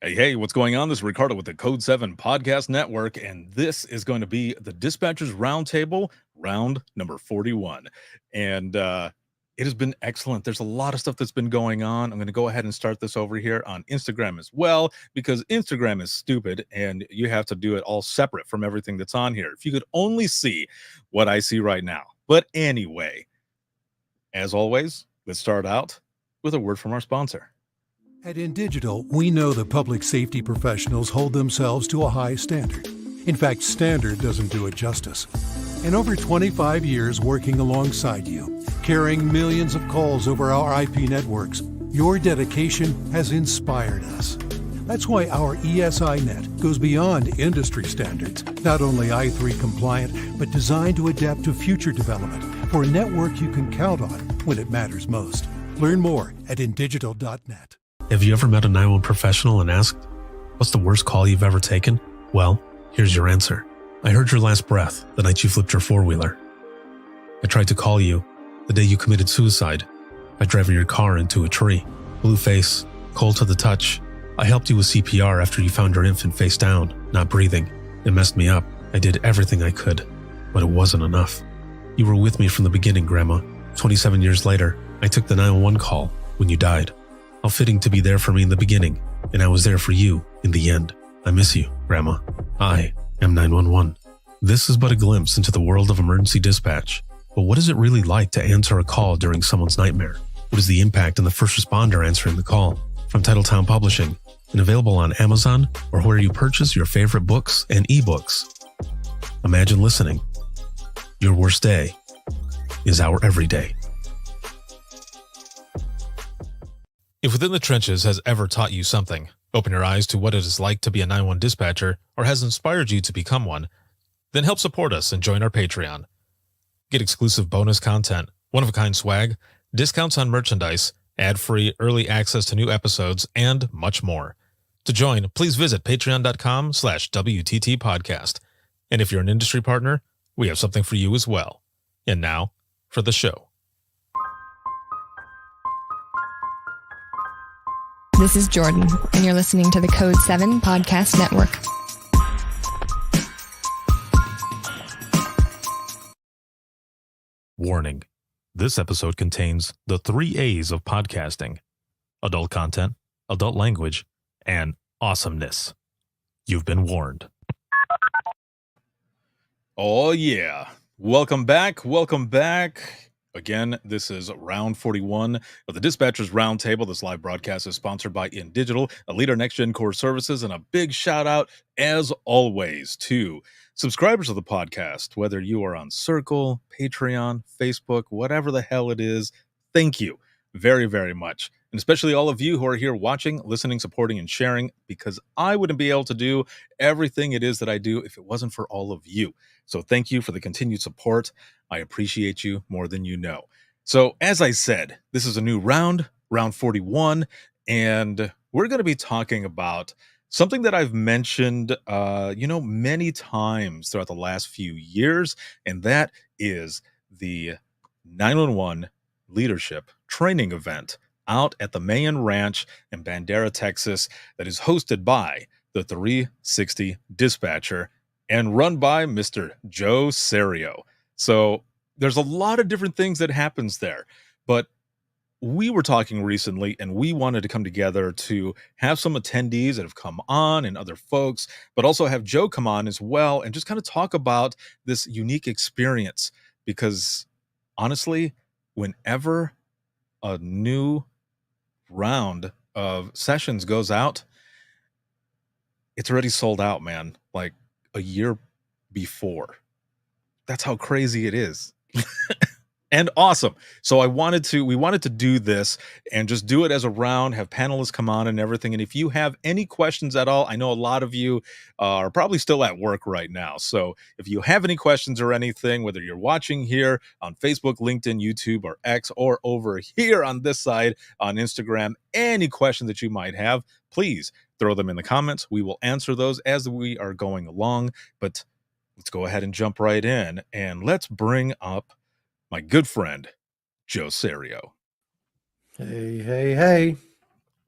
Hey, what's going on? This is Ricardo with the Code 7 Podcast Network, and this is going to be the Dispatchers Roundtable, round number 41. And it has been excellent. There's a lot of stuff that's been going on. I'm going to go ahead and start this over here on Instagram as well, because Instagram is stupid, and you have to do it all separate from everything that's on here. If you could only see what I see right now. But anyway, as always, let's start out with a word from our sponsor. At InDigital, we know that public safety professionals hold themselves to a high standard. In fact, standard doesn't do it justice. In over 25 years working alongside you, carrying millions of calls over our IP networks, your dedication has inspired us. That's why our ESI net goes beyond industry standards, not only i3 compliant, but designed to adapt to future development for a network you can count on when it matters most. Learn more at indigital.net. Have you ever met a 911 professional and asked, what's the worst call you've ever taken? Well, here's your answer. I heard your last breath the night you flipped your four-wheeler. I tried to call you the day you committed suicide by driving your car into a tree. Blue face, cold to the touch. I helped you with CPR after you found your infant face down, not breathing. It messed me up. I did everything I could, but it wasn't enough. You were with me from the beginning, Grandma. 27 years later, I took the 911 call when you died. How fitting to be there for me in the beginning, and I was there for you in the end. I miss you, Grandma. I am 911. This is but a glimpse into the world of emergency dispatch. But what is it really like to answer a call during someone's nightmare? What is the impact on the first responder answering the call? From Titletown Publishing, and available on Amazon or where you purchase your favorite books and ebooks. Imagine listening. Your worst day is our everyday. If Within the Trenches has ever taught you something, open your eyes to what it is like to be a 911 dispatcher, or has inspired you to become one, then help support us and join our Patreon. Get exclusive bonus content, one-of-a-kind swag, discounts on merchandise, ad-free early access to new episodes, and much more. To join, please visit patreon.com/WTT podcast. And if you're an industry partner, we have something for you as well. And now, for the show. This is Jordan, and you're listening to the Code 7 Podcast Network. Warning. This episode contains the 3 A's of podcasting: adult content, adult language, and awesomeness. You've been warned. Oh, yeah. Welcome back. Welcome back. Again, this is round 41 of the Dispatchers Roundtable. This live broadcast is sponsored by InDigital, a leader in next-gen core services, and a big shout-out, as always, to subscribers of the podcast, whether you are on Circle, Patreon, Facebook, whatever the hell it is. Thank you very, very much. And especially all of you who are here watching, listening, supporting, and sharing, because I wouldn't be able to do everything it is that I do if it wasn't for all of you. So thank you for the continued support. I appreciate you more than you know. So as I said, this is a new round 41, and we're going to be talking about something that I've mentioned, many times throughout the last few years, and that is the 911 leadership training event out at the Mayan Ranch in Bandera, Texas, that is hosted by the 360 Dispatcher and run by Mr. Joe Serio. So there's a lot of different things that happens there, but we were talking recently and we wanted to come together to have some attendees that have come on and other folks, but also have Joe come on as well and just kind of talk about this unique experience, because honestly, whenever a new round of sessions goes out, it's already sold out, man, like a year before. That's how crazy it is. And awesome. So we wanted to do this and just do it as a round, have panelists come on and everything. And if you have any questions at all, I know a lot of you are probably still at work right now. So if you have any questions or anything, whether you're watching here on Facebook, LinkedIn, YouTube, or X, or over here on this side on Instagram, any questions that you might have, please throw them in the comments. We will answer those as we are going along. But let's go ahead and jump right in, and let's bring up my good friend, Joe Serio. Hey.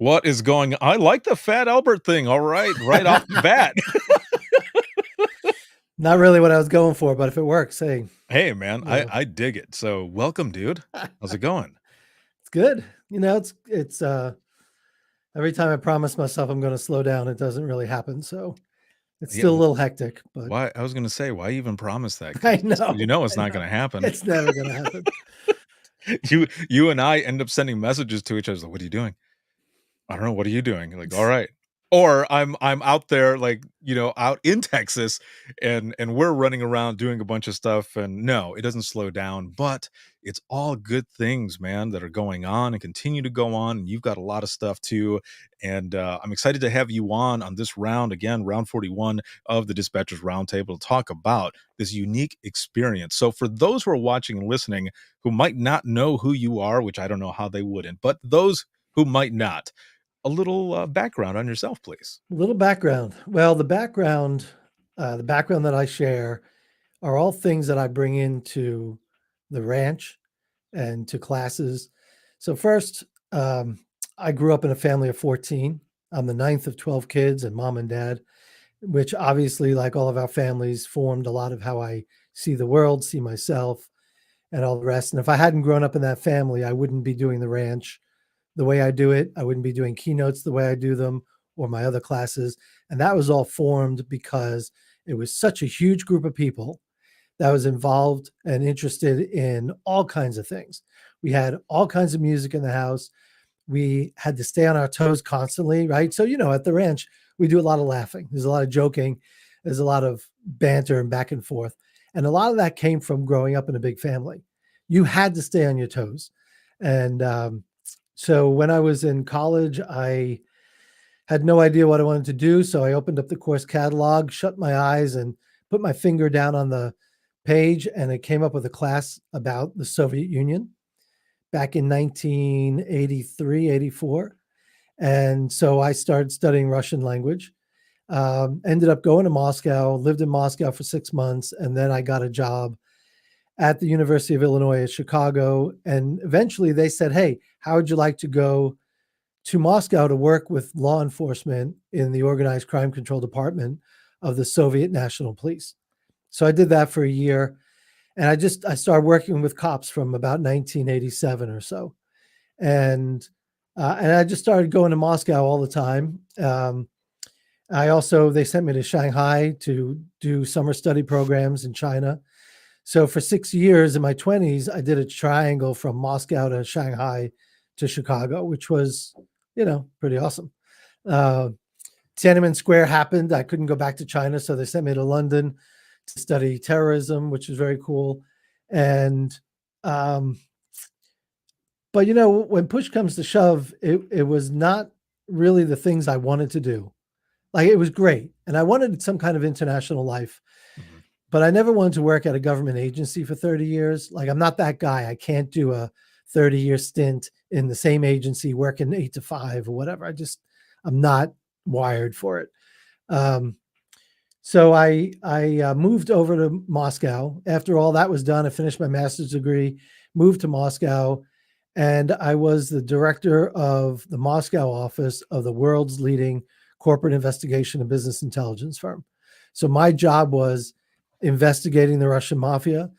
What is going I like the Fat Albert thing, alright, right off the bat. Not really what I was going for, but if it works, hey, Hey, man, you I know, I dig it. So, welcome, dude. How's it going? it's good. It's every time I promise myself I'm gonna slow down, it doesn't really happen. So it's Yeah, still a little hectic, but why I was gonna say, why even promise that? I Because you know, know it's I not know. gonna happen. It's never gonna happen. You and I end up sending messages to each other, like, "What are you doing?" I don't know, "What are you doing?" Like, "Alright." Or I'm out there, like, out in Texas, and we're running around doing a bunch of stuff, and no, it doesn't slow down, but it's all good things, man, that are going on and continue to go on, and you've got a lot of stuff too, and, I'm excited to have you on this round, again, round 41 of the Dispatchers Roundtable to talk about this unique experience. So for those who are watching and listening who might not know who you are, which I don't know how they wouldn't, but those who might not, a little, background on yourself, please. A little background. Well, the background that I share are all things that I bring into the ranch and to classes. So first, I grew up in a family of 14. I'm the ninth of 12 kids and mom and dad, which obviously, like all of our families, formed a lot of how I see the world, see myself, and all the rest. And if I hadn't grown up in that family, I wouldn't be doing the ranch the way I do it. I wouldn't be doing keynotes the way I do them or my other classes. And that was all formed because it was such a huge group of people that was involved and interested in all kinds of things. We had all kinds of music in the house. We had to stay on our toes constantly, right? So, at the ranch, we do a lot of laughing. There's a lot of joking. There's a lot of banter and back and forth. And a lot of that came from growing up in a big family. You had to stay on your toes. And so when I was in college, I had no idea what I wanted to do. So I opened up the course catalog, shut my eyes, and put my finger down on the page, and it came up with a class about the Soviet Union back in 1983, 84. And so I started studying Russian language. Ended up going to Moscow, lived in Moscow for 6 months, and then I got a job at the University of Illinois at Chicago. And eventually they said, "Hey, how would you like to go to Moscow to work with law enforcement in the organized crime control department of the Soviet National Police?" So I did that for a year, and I started working with cops from about 1987 or so, and I just started going to Moscow all the time. They sent me to Shanghai to do summer study programs in China. So for 6 years in my 20s, I did a triangle from Moscow to Shanghai to Chicago, which was, pretty awesome. Uh, Tiananmen Square happened. I couldn't go back to China, so they sent me to London to study terrorism, which was very cool. And um, but when push comes to shove, it was not really the things I wanted to do. Like, it was great, and I wanted some kind of international life, Mhm. but I never wanted to work at a government agency for 30 years. Like, I'm not that guy. I can't do a 30-year stint in the same agency working 8 to 5 or whatever. I'm not wired for it. Um, so I moved over to Moscow. After all that was done, I finished my master's degree, moved to Moscow, and I was the director of the Moscow office of the world's leading corporate investigation and business intelligence firm. So my job was investigating the Russian mafia,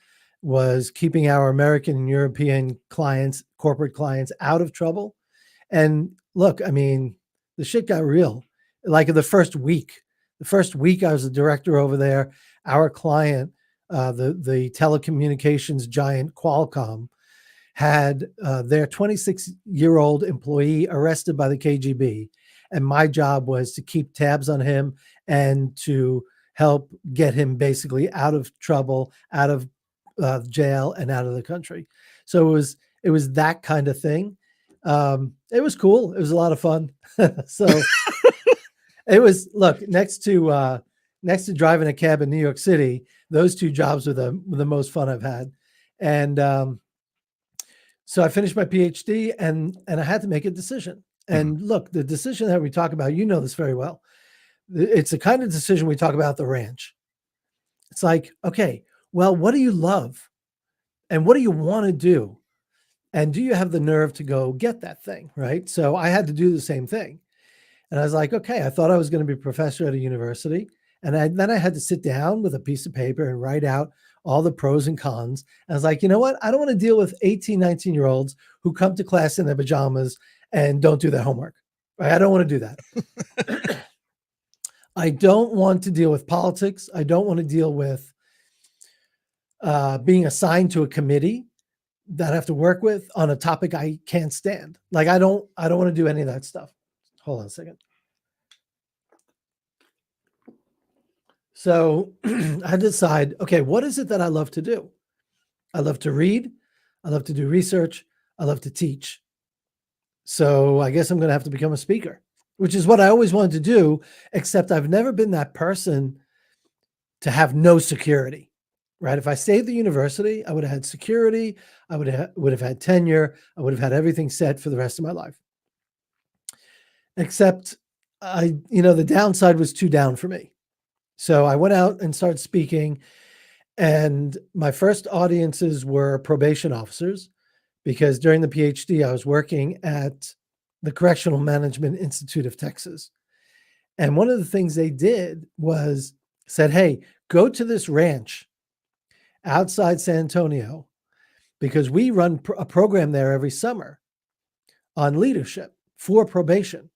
was keeping our American and European clients, corporate clients, out of trouble. And look, I mean, the shit got real. Like the first week I was the director over there, our client, the telecommunications giant Qualcomm, had their 26-year-old employee arrested by the KGB. And my job was to keep tabs on him and to help get him basically out of trouble, out of jail, and out of the country. So it was that kind of thing. It was cool. It was a lot of fun. So it was, look, next to driving a cab in New York City, those two jobs were the most fun I've had. And so I finished my PhD, and I had to make a decision. Mhm. And look, the decision that we talk about, you know this very well. It's the kind of decision we talk about at the ranch. It's like, okay, well, what do you love? And what do you want to do? And do you have the nerve to go get that thing, right? So I had to do the same thing. And I was like, okay, I thought I was going to be a professor at a university. And then I had to sit down with a piece of paper and write out all the pros and cons. And I was like, you know what? I don't want to deal with 18, 19-year-olds who come to class in their pajamas and don't do their homework. Right? I don't want to do that. I don't want to deal with politics. I don't want to deal with being assigned to a committee that I have to work with on a topic I can't stand. Like, I don't want to do any of that stuff. Hold on a second. So I decide, okay, what is it that I love to do? I love to read. I love to do research. I love to teach. So I guess I'm going to have to become a speaker, which is what I always wanted to do, except I've never been that person to have no security, right? If I stayed at the university, I would have had security. I would have had tenure. I would have had everything set for the rest of my life. Except the downside was too down for me. So I went out and started speaking, and my first audiences were probation officers, because during the PhD, I was working at the Correctional Management Institute of Texas. And one of the things they did was said, hey, go to this ranch outside San Antonio, because we run a program there every summer on leadership for probation.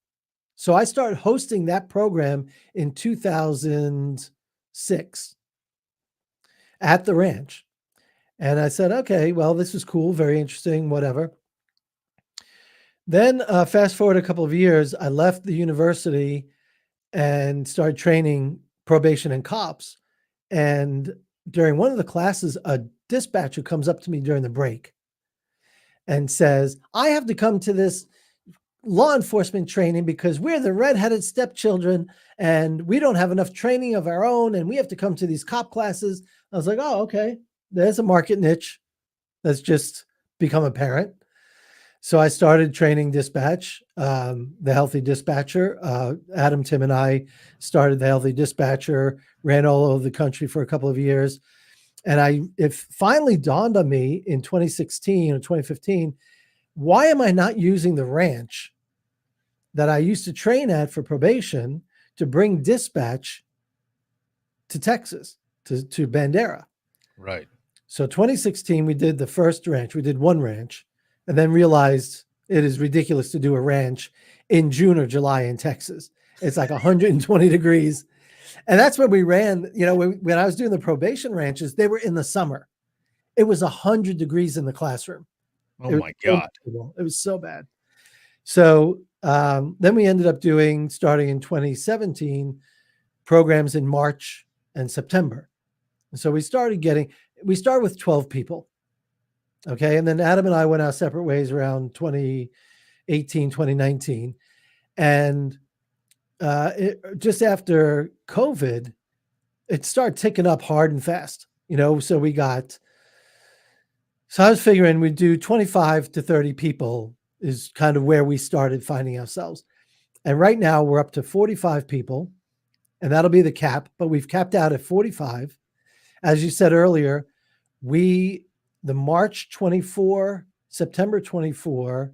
So I started hosting that program in 2006 at the ranch. And I said, okay, well, this is cool, very interesting, whatever. Then fast forward a couple of years, I left the university and started training probation and cops. And during one of the classes, a dispatcher comes up to me during the break and says, I have to come to this law enforcement training because we're the redheaded stepchildren and we don't have enough training of our own, and we have to come to these cop classes. I was like, oh, okay. There's a market niche that's just become apparent. So I started training dispatch, the Healthy Dispatcher. Adam, Tim, and I started the Healthy Dispatcher, ran all over the country for a couple of years. And it finally dawned on me in 2016 or 2015, why am I not using the ranch that I used to train at for probation to bring dispatch to Texas, to Bandera? Right. So 2016, we did the first ranch. We did one ranch, and then realized it is ridiculous to do a ranch in June or July in Texas. It's like 120 degrees. And that's when we ran, when I was doing the probation ranches, they were in the summer. It was 100 degrees in the classroom. Oh my God. It was so bad. So then we ended up doing, starting in 2017, programs in March and September. And so we started with 12 people. Okay. And then Adam and I went our separate ways around 2018, 2019. And just after COVID, it started ticking up hard and fast, so I was figuring we'd do 25 to 30 people is kind of where we started finding ourselves. And right now we're up to 45 people, and that'll be the cap, but we've capped out at 45. As you said earlier, the March 24, September 24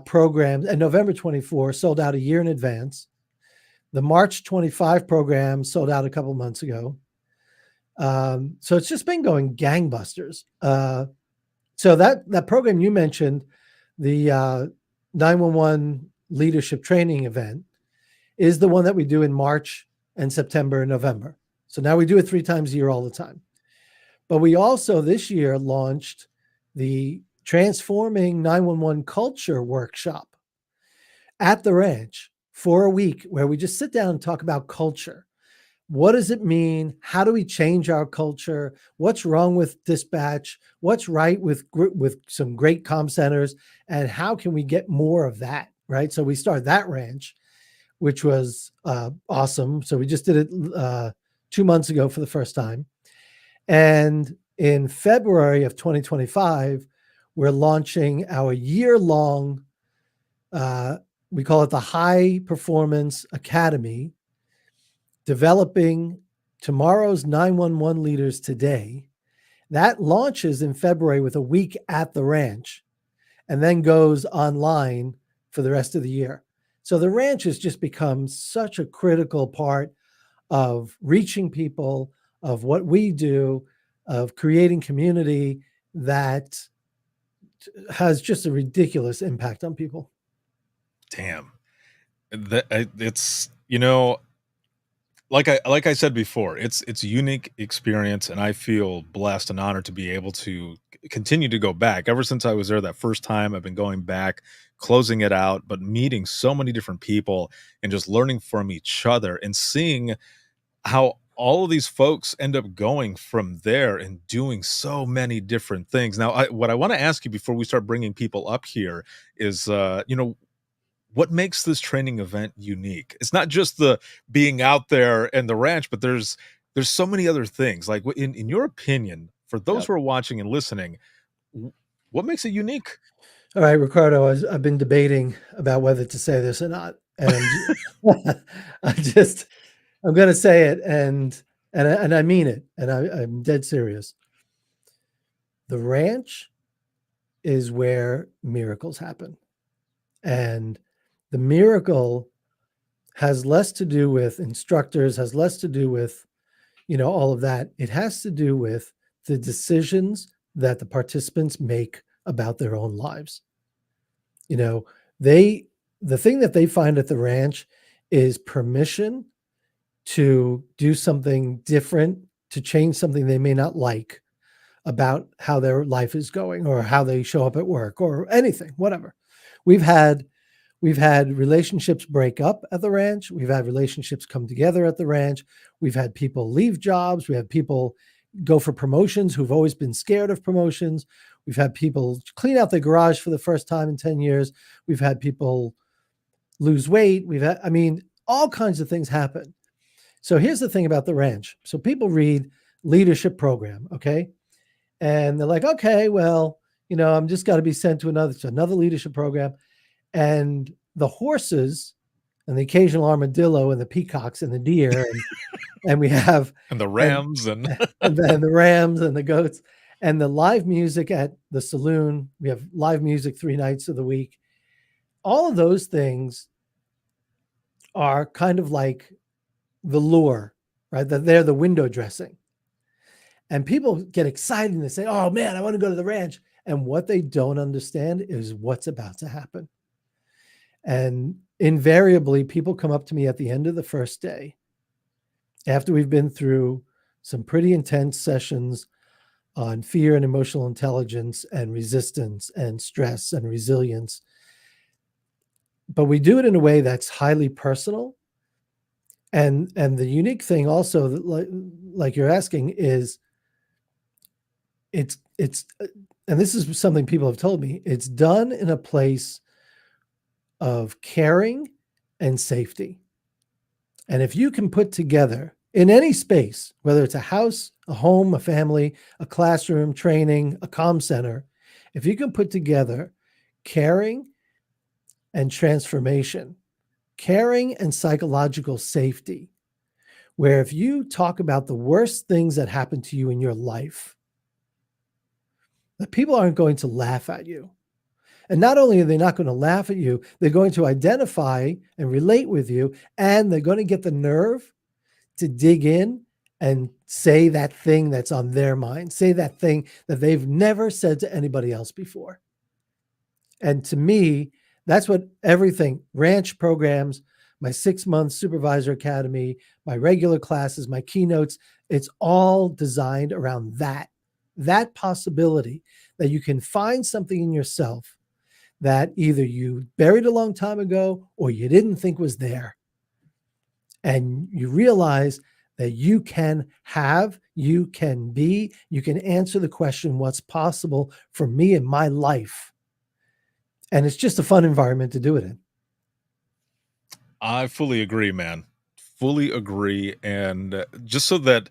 programs and November 24 sold out a year in advance. The March 25 program sold out a couple months ago. So it's just been going gangbusters. So that program you mentioned, the 911 leadership training event, is the one that we do in March and September and November. So now we do it 3 times a year all the time. But we also this year launched the Transforming 911 Culture Workshop at the ranch for a week, where we just sit down and talk about culture. What does it mean? How do we change our culture? What's wrong with dispatch? What's right with some great comm centers? And how can we get more of that, right? So we started that ranch, which was awesome. So we just did it 2 months ago for the first time. And in February of 2025, we're launching our year-long, we call it the High Performance Academy, developing tomorrow's 911 leaders today. That launches in February with a week at the ranch. and then goes online for the rest of the year. So the ranch has just become such a critical part of reaching people, of what we do, of creating community that has just a ridiculous impact on people. Damn. It's like I said before, it's a unique experience, and I feel blessed and honored to be able to continue to go back. Ever since I was there that first time, I've been going back, closing it out, but meeting so many different people and just learning from each other and seeing how all of these folks end up going from there and doing so many different things. Now, what I want to ask you before we start bringing people up here is, what makes this training event unique? It's not just the being out there and the ranch, but there's so many other things. Like, in your opinion, for those Yep. who are watching and listening, what makes it unique? All right, Ricardo, I've been debating about whether to say this or not. And I'm going to say it, and I mean it, and I'm dead serious. The ranch is where miracles happen. And the miracle has less to do with instructors, has less to do with, all of that. It has to do with the decisions that the participants make about their own lives. You know, the thing that they find at the ranch is permission to do something different, to change something they may not like about how their life is going or how they show up at work or anything, whatever. We've had relationships break up at the ranch. We've had relationships come together at the ranch. We've had people leave jobs. We have people go for promotions who've always been scared of promotions. We've had people clean out their garage for the first time in 10 years. We've had people lose weight. All kinds of things happen. So here's the thing about the ranch. So people read leadership program, okay? And they're like, okay, well, I'm just got to be sent to another leadership program. And the horses and the occasional armadillo and the peacocks and the deer and we have And the Rams and then the rams and the goats and the live music at the saloon. We have live music 3 nights of the week. All of those things are kind of like the lure, right? That they're the window dressing. And people get excited and they say, oh man, I want to go to the ranch. And what they don't understand is what's about to happen. And invariably, people come up to me at the end of the first day, after we've been through some pretty intense sessions on fear and emotional intelligence and resistance and stress and resilience. But we do it in a way that's highly personal. And the unique thing also, like you're asking, is it's and this is something people have told me, it's done in a place of caring and safety. And if you can put together in any space, whether it's a house, a home, a family, a classroom, training, a comm center, if you can put together caring and transformation, caring and psychological safety, where if you talk about the worst things that happen to you in your life, the people aren't going to laugh at you. And not only are they not going to laugh at you, they're going to identify and relate with you, and they're going to get the nerve to dig in and say that thing that's on their mind, say that thing that they've never said to anybody else before. And to me, that's what everything, ranch programs, my 6-month supervisor academy, my regular classes, my keynotes, it's all designed around that possibility that you can find something in yourself that either you buried a long time ago or you didn't think was there. And you realize that you can have, you can be, you can answer the question, what's possible for me in my life? And it's just a fun environment to do it in. I fully agree, man. Fully agree. And just so that,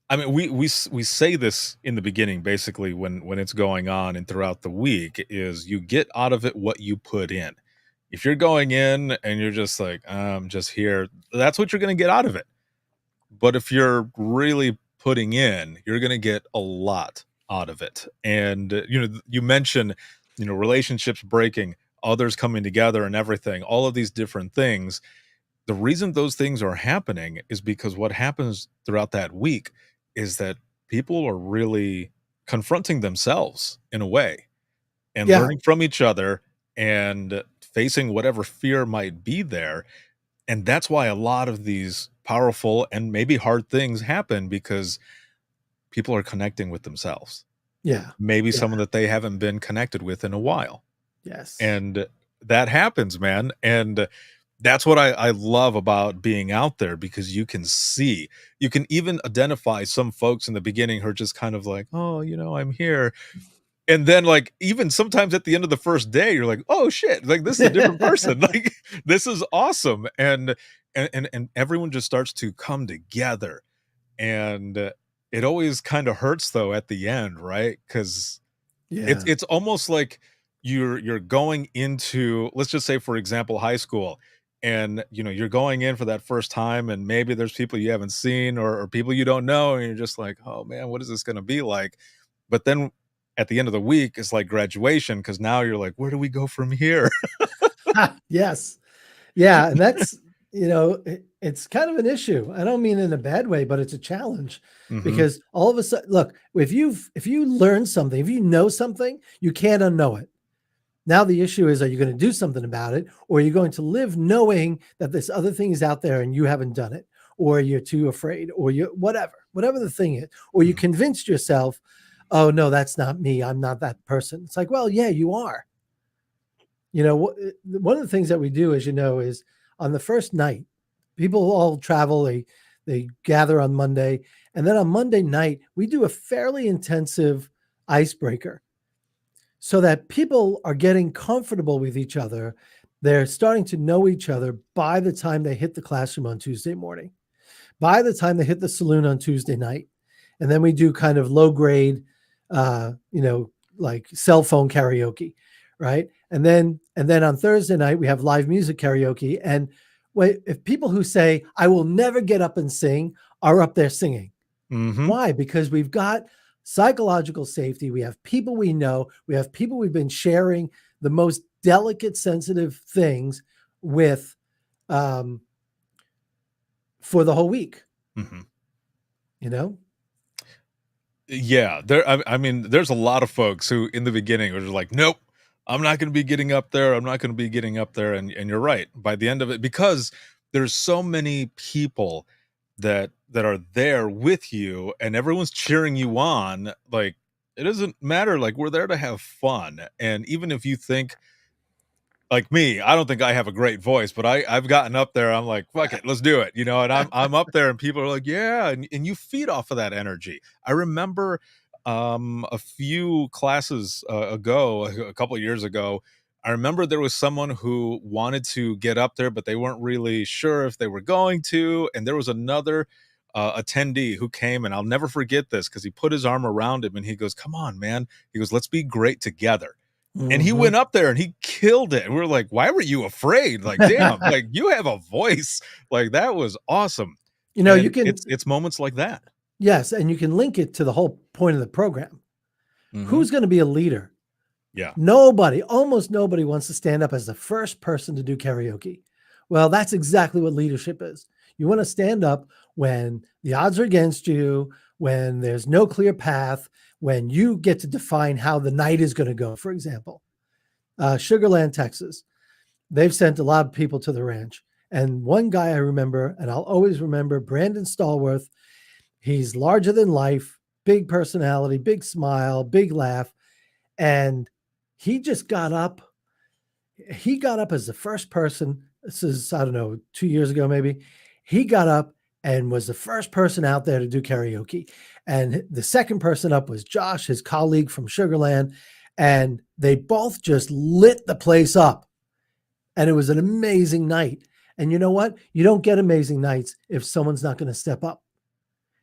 I mean, we say this in the beginning, basically, when it's going on and throughout the week, is you get out of it what you put in. If you're going in and you're just like, I'm just here, that's what you're going to get out of it. But if you're really putting in, you're going to get a lot out of it. And you mentioned relationships breaking, others coming together and everything, all of these different things. The reason those things are happening is because what happens throughout that week is that people are really confronting themselves in a way and Yeah, learning from each other and facing whatever fear might be there. And that's why a lot of these powerful and maybe hard things happen because people are connecting with themselves. yeah, Maybe yeah, someone that they haven't been connected with in a while. yes. And that happens, man. And that's what I love about being out there because you can even identify some folks in the beginning who are just kind of like, oh, I'm here. And then, like, even sometimes at the end of the first day, you're like, "Oh, shit, like, this is a different person, like, this is awesome," and everyone just starts to come together, and it always kinda hurts, though, at the end, right? Because it's Yeah. it's almost like you're going into, let's just say, for example, high school, and, you're going in for that first time, and maybe there's people you haven't seen or people you don't know, and you're just like, "Oh, man, what is this gonna be like?" But then at the end of the week, it's like graduation because now you're like, "Where do we go from here?" Yes. Yeah, and that's, it's kind of an issue. I don't mean in a bad way, but it's a challenge Mhm. because all of a sudden, look, if you learn something, if you know something, you can't unknow it. Now the issue is, are you going to do something about it, or are you going to live knowing that this other thing is out there and you haven't done it, or you're too afraid, or you whatever the thing is, or you Mhm. convinced yourself, oh no, that's not me. I'm not that person. It's like, well, yeah, you are. One of the things that we do, as you know, is on the first night, people all travel, they gather on Monday, and then on Monday night, we do a fairly intensive icebreaker so that people are getting comfortable with each other. They're starting to know each other by the time they hit the classroom on Tuesday morning, by the time they hit the saloon on Tuesday night. And then we do kind of low grade, uh, you know, like cell phone karaoke, right? And then on Thursday night we have live music karaoke. And if people who say I will never get up and sing are up there singing, Mhm. why? Because we've got psychological safety. We have people we know. We have people we've been sharing the most delicate, sensitive things with um, for the whole week. Mhm. You know? Yeah, I mean, there's a lot of folks who in the beginning are just like, "Nope, I'm not gonna be getting up there, I'm not gonna be getting up there," and you're right. By the end of it, because there's so many people that are there with you and everyone's cheering you on, like, it doesn't matter, like, we're there to have fun, and even if you think like me, I don't think I have a great voice, but I've gotten up there, I'm like, "Fuck it, let's do it," and I'm up there and people are like, "Yeah," and you feed off of that energy. I remember, a few classes, ago, a couple of years ago, I remember there was someone who wanted to get up there, but they weren't really sure if they were going to, and there was another, attendee who came, and I'll never forget this because he put his arm around him and he goes, "Come on, man." He goes, "Let's be great together." And he Mhm. went up there and he killed it. And we were like, "Why were you afraid?" Like, "Damn, like, you have a voice." Like, that was awesome. You And can, it's moments like that. yes, and you can link it to the whole point of the program. Mhm. Who's going to be a leader? Yeah. Nobody, almost nobody wants to stand up as the first person to do karaoke. Well, that's exactly what leadership is. You want to stand up when the odds are against you, when there's no clear path, when you get to define how the night is going to go. For example, Sugarland, Texas, they've sent a lot of people to the ranch. And one guy I remember, and I'll always remember, Brandon Stallworth. He's larger than life, big personality, big smile, big laugh. And he just got up. He got up as the first person. This is, I don't know, 2 years ago, maybe. He got up and was the first person out there to do karaoke. And the second person up was Josh, his colleague from Sugarland. And they both just lit the place up. And it was an amazing night. And you know what? You don't get amazing nights if someone's not going to step up.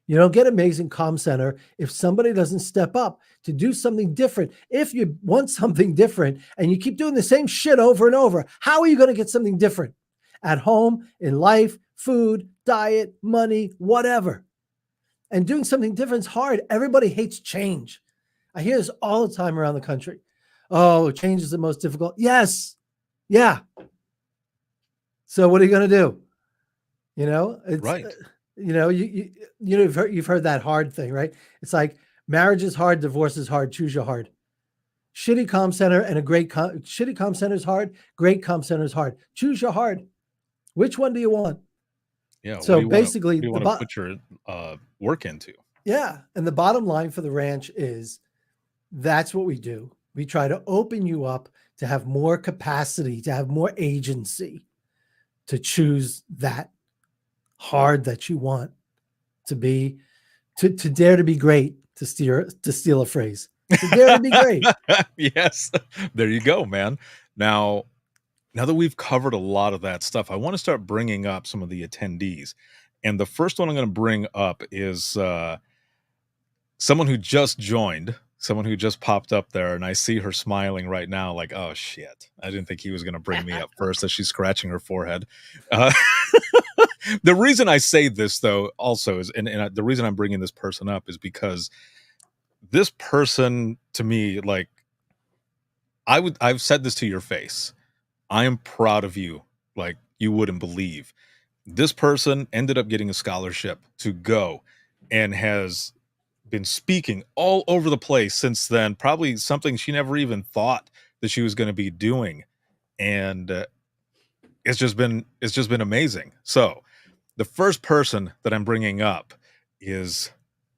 You don't get amazing comm center if somebody doesn't step up to do something different. If you want something different and you keep doing the same shit over and over, how are you going to get something different at home, in life, food, diet, money, whatever? And doing something different is hard. Everybody hates change. I hear this all the time around the country. Oh, change is the most difficult. Yes. Yeah. So what are you going to do? It's, Right. you've heard that hard thing, right? It's like marriage is hard, divorce is hard, choose your hard. Shitty comm center and shitty comm center is hard, great comm center is hard. Choose your hard. Which one do you want? Yeah. What So do you want to basically, put your work into? yeah, and the bottom line for the ranch is that's what we do. We try to open you up to have more capacity, to have more agency, to choose that hard that you want to be, to dare to be great, to steal a phrase. To dare to be great. Yes. There you go, man. Now that we've covered a lot of that stuff, I want to start bringing up some of the attendees. And the first one I'm going to bring up is someone who just joined, someone who just popped up there, and I see her smiling right now like, oh shit, I didn't think he was going to bring me up first, as she's scratching her forehead. The reason I say this, though, also is, and the reason I'm bringing this person up is because this person, to me, like, I've said this to your face. I am proud of you, like you wouldn't believe. This person ended up getting a scholarship to go and has been speaking all over the place since then, probably something she never even thought that she was going to be doing. And it's just been amazing. So the first person that I'm bringing up is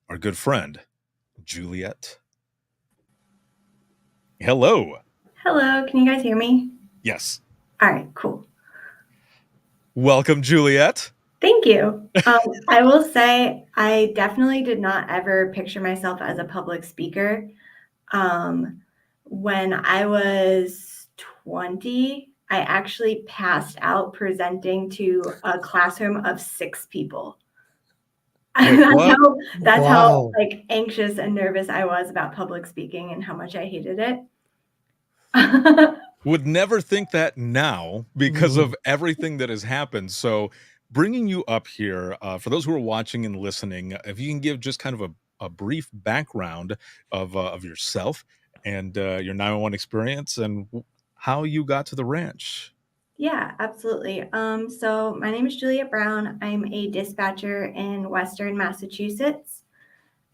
our good friend, Juliet. Hello. Hello, can you guys hear me? Yes. All right, cool. Welcome, Juliet. Thank you. I will say I definitely did not ever picture myself as a public speaker. When I was 20, I actually passed out presenting to a classroom of 6 people. Wait, That's Wow. how like anxious and nervous I was about public speaking and how much I hated it. Would never think that now because of everything that has happened. So bringing you up here, for those who are watching and listening, if you can give just kind of a brief background of yourself and your 911 experience and how you got to the ranch. Yeah, absolutely. So my name is Juliet Brown. I'm a dispatcher in Western Massachusetts.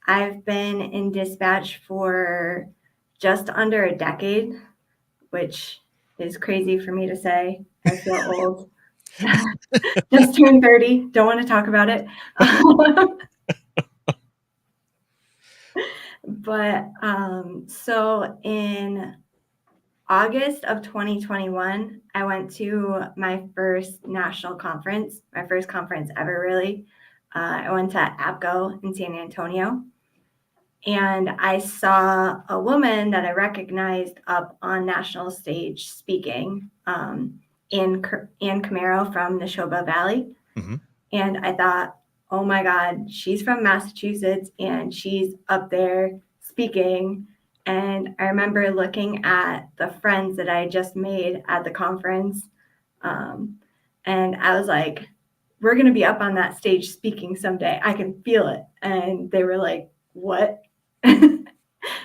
I've been in dispatch for just under a decade, which is crazy for me to say. I feel old. Just turned 30. Don't want to talk about it. But so in August of 2021, I went to my first national conference, my first conference ever, really. I went to APCO in San Antonio, and I saw a woman that I recognized up on national stage speaking, Ann Camaro from Neshoba Valley. Mhm. And I thought, oh my God, she's from Massachusetts and she's up there speaking. And I remember looking at the friends that I had just made at the conference. And I was like, we're going to be up on that stage speaking someday. I can feel it. And they were like, what? I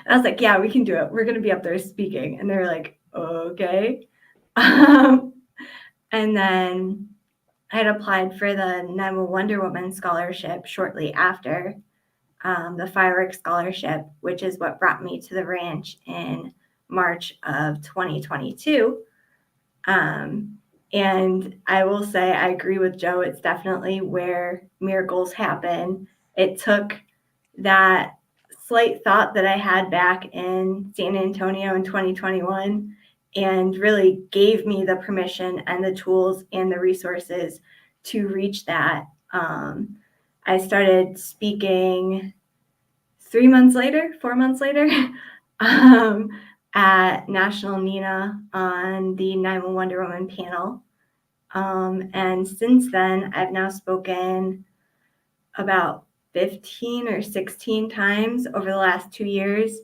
was like, yeah, we can do it. We're going to be up there speaking. And they were like, okay. And then I had applied for the 911 Wonder Woman scholarship shortly after, the fireworks scholarship, which is what brought me to the ranch in March of 2022. And I will say I agree with Joe. It's definitely where miracles happen. It took that slight thought that I had back in San Antonio in 2021 and really gave me the permission and the tools and the resources to reach that. I started speaking 4 months later, at National NINA on the 911 Wonder Woman panel. And since then, I've now spoken about 15 or 16 times over the last 2 years.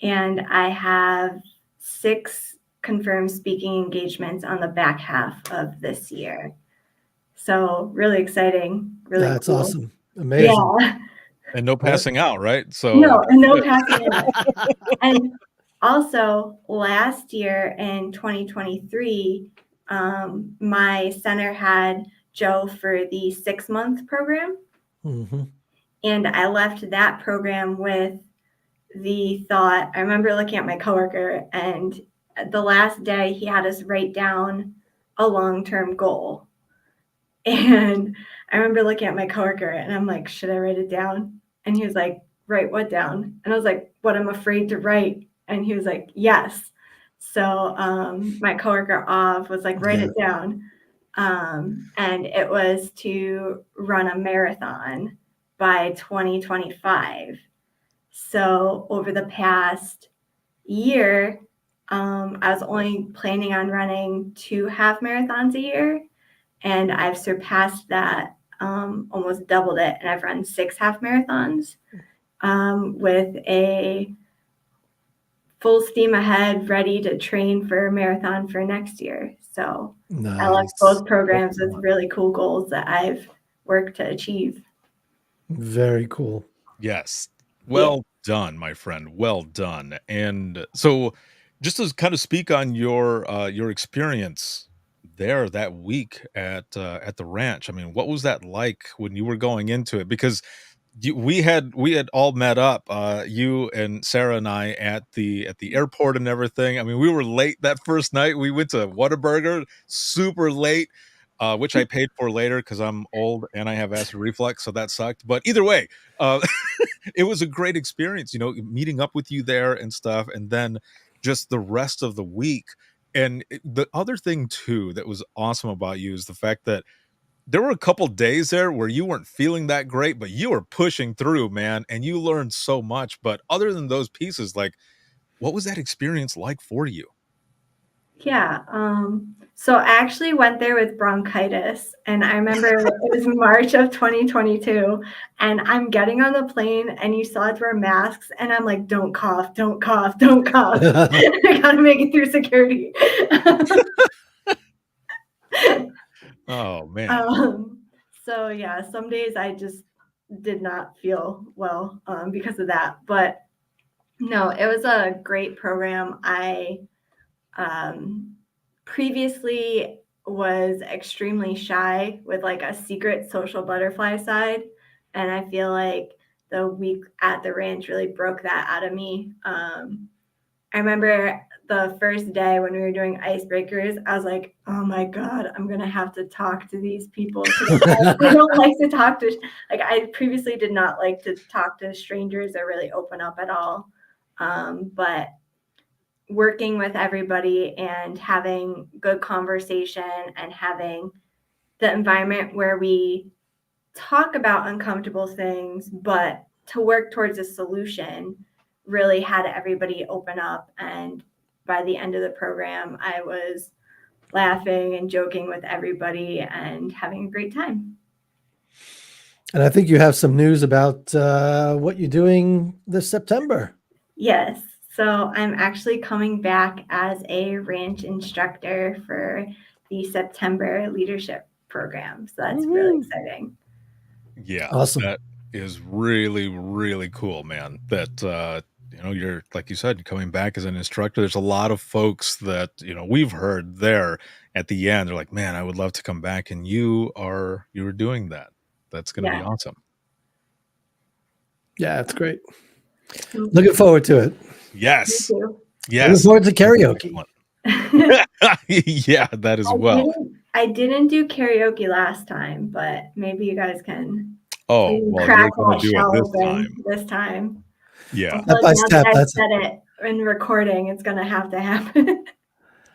And I have 6 confirmed speaking engagements on the back half of this year. So really exciting. Really That's cool. awesome. Amazing. Yeah. And no passing out, right? So No, and no passing out. And Also, last year in 2023, my center had Joe for the 6-month program. Mhm. And I left that program with the thought, I remember looking at my coworker, and the last day he had us write down a long-term goal. And I remember looking at my coworker and I'm like, should I write it down? And he was like, write what down? And I was like, what I'm afraid to write. And he was like, yes. So my coworker Av was like, write Yeah. it down. And it was to run a marathon by 2025. So over the past year, I was only planning on running 2 half marathons a year, and I've surpassed that, almost doubled it, and I've run 6 half marathons, with a full steam ahead, ready to train for a marathon for next year. So I left Nice. both programs with really cool goals that I've worked to achieve. Very cool. Yes. Well done, my friend. Well done. And so just to kind of speak on your experience there that week at the ranch. I mean, what was that like when you were going into it? Because we had all met up, you and Sarah and I at the airport and everything. I mean, we were late that first night. We went to Whataburger super late, which I paid for later because I'm old and I have acid reflux, so that sucked. But either way, uh, it was a great experience, meeting up with you there and stuff, and then just the rest of the week. And the other thing too that was awesome about you is the fact that there were a couple days there where you weren't feeling that great, but you were pushing through, man, and you learned so much. But other than those pieces, like, what was that experience like for you? Yeah. So I actually went there with bronchitis, and I remember it was March of 2022, and I'm getting on the plane, and you saw us wear masks, and I'm like, don't cough, don't cough, don't cough. I gotta make it through security. Oh, man. So yeah, some days I just did not feel well because of that. But no, it was a great program. I previously was extremely shy with like a secret social butterfly side. And I feel like the week at the ranch really broke that out of me. I remember the first day when we were doing icebreakers, I was like, oh my God, I'm going to have to talk to these people. I don't like to talk to, like, I previously did not like to talk to strangers or really open up at all. But working with everybody and having good conversation and having the environment where we talk about uncomfortable things, but to work towards a solution really had everybody open up. And by the end of the program, I was laughing and joking with everybody and having a great time. And I think you have some news about what you're doing this September. Yes. So I'm actually coming back as a ranch instructor for the September leadership program. So that's really exciting. Yeah, Awesome. that is really, really cool, man. That you're like you said, coming back as an instructor. There's a lot of folks that we've heard there at the end. They're like, man, I would love to come back, and you were doing that. That's going to be Yeah. awesome. Yeah, it's great. Looking forward to it. Yes, Thank you. yes. Looking forward to karaoke. Yeah, that as well. I didn't do karaoke last time, but maybe you guys can Oh, well, crack you're going that to do shell it this open time. this time. Yeah. I feel Step by like now step. that I've That's said it in recording, it's going to happen.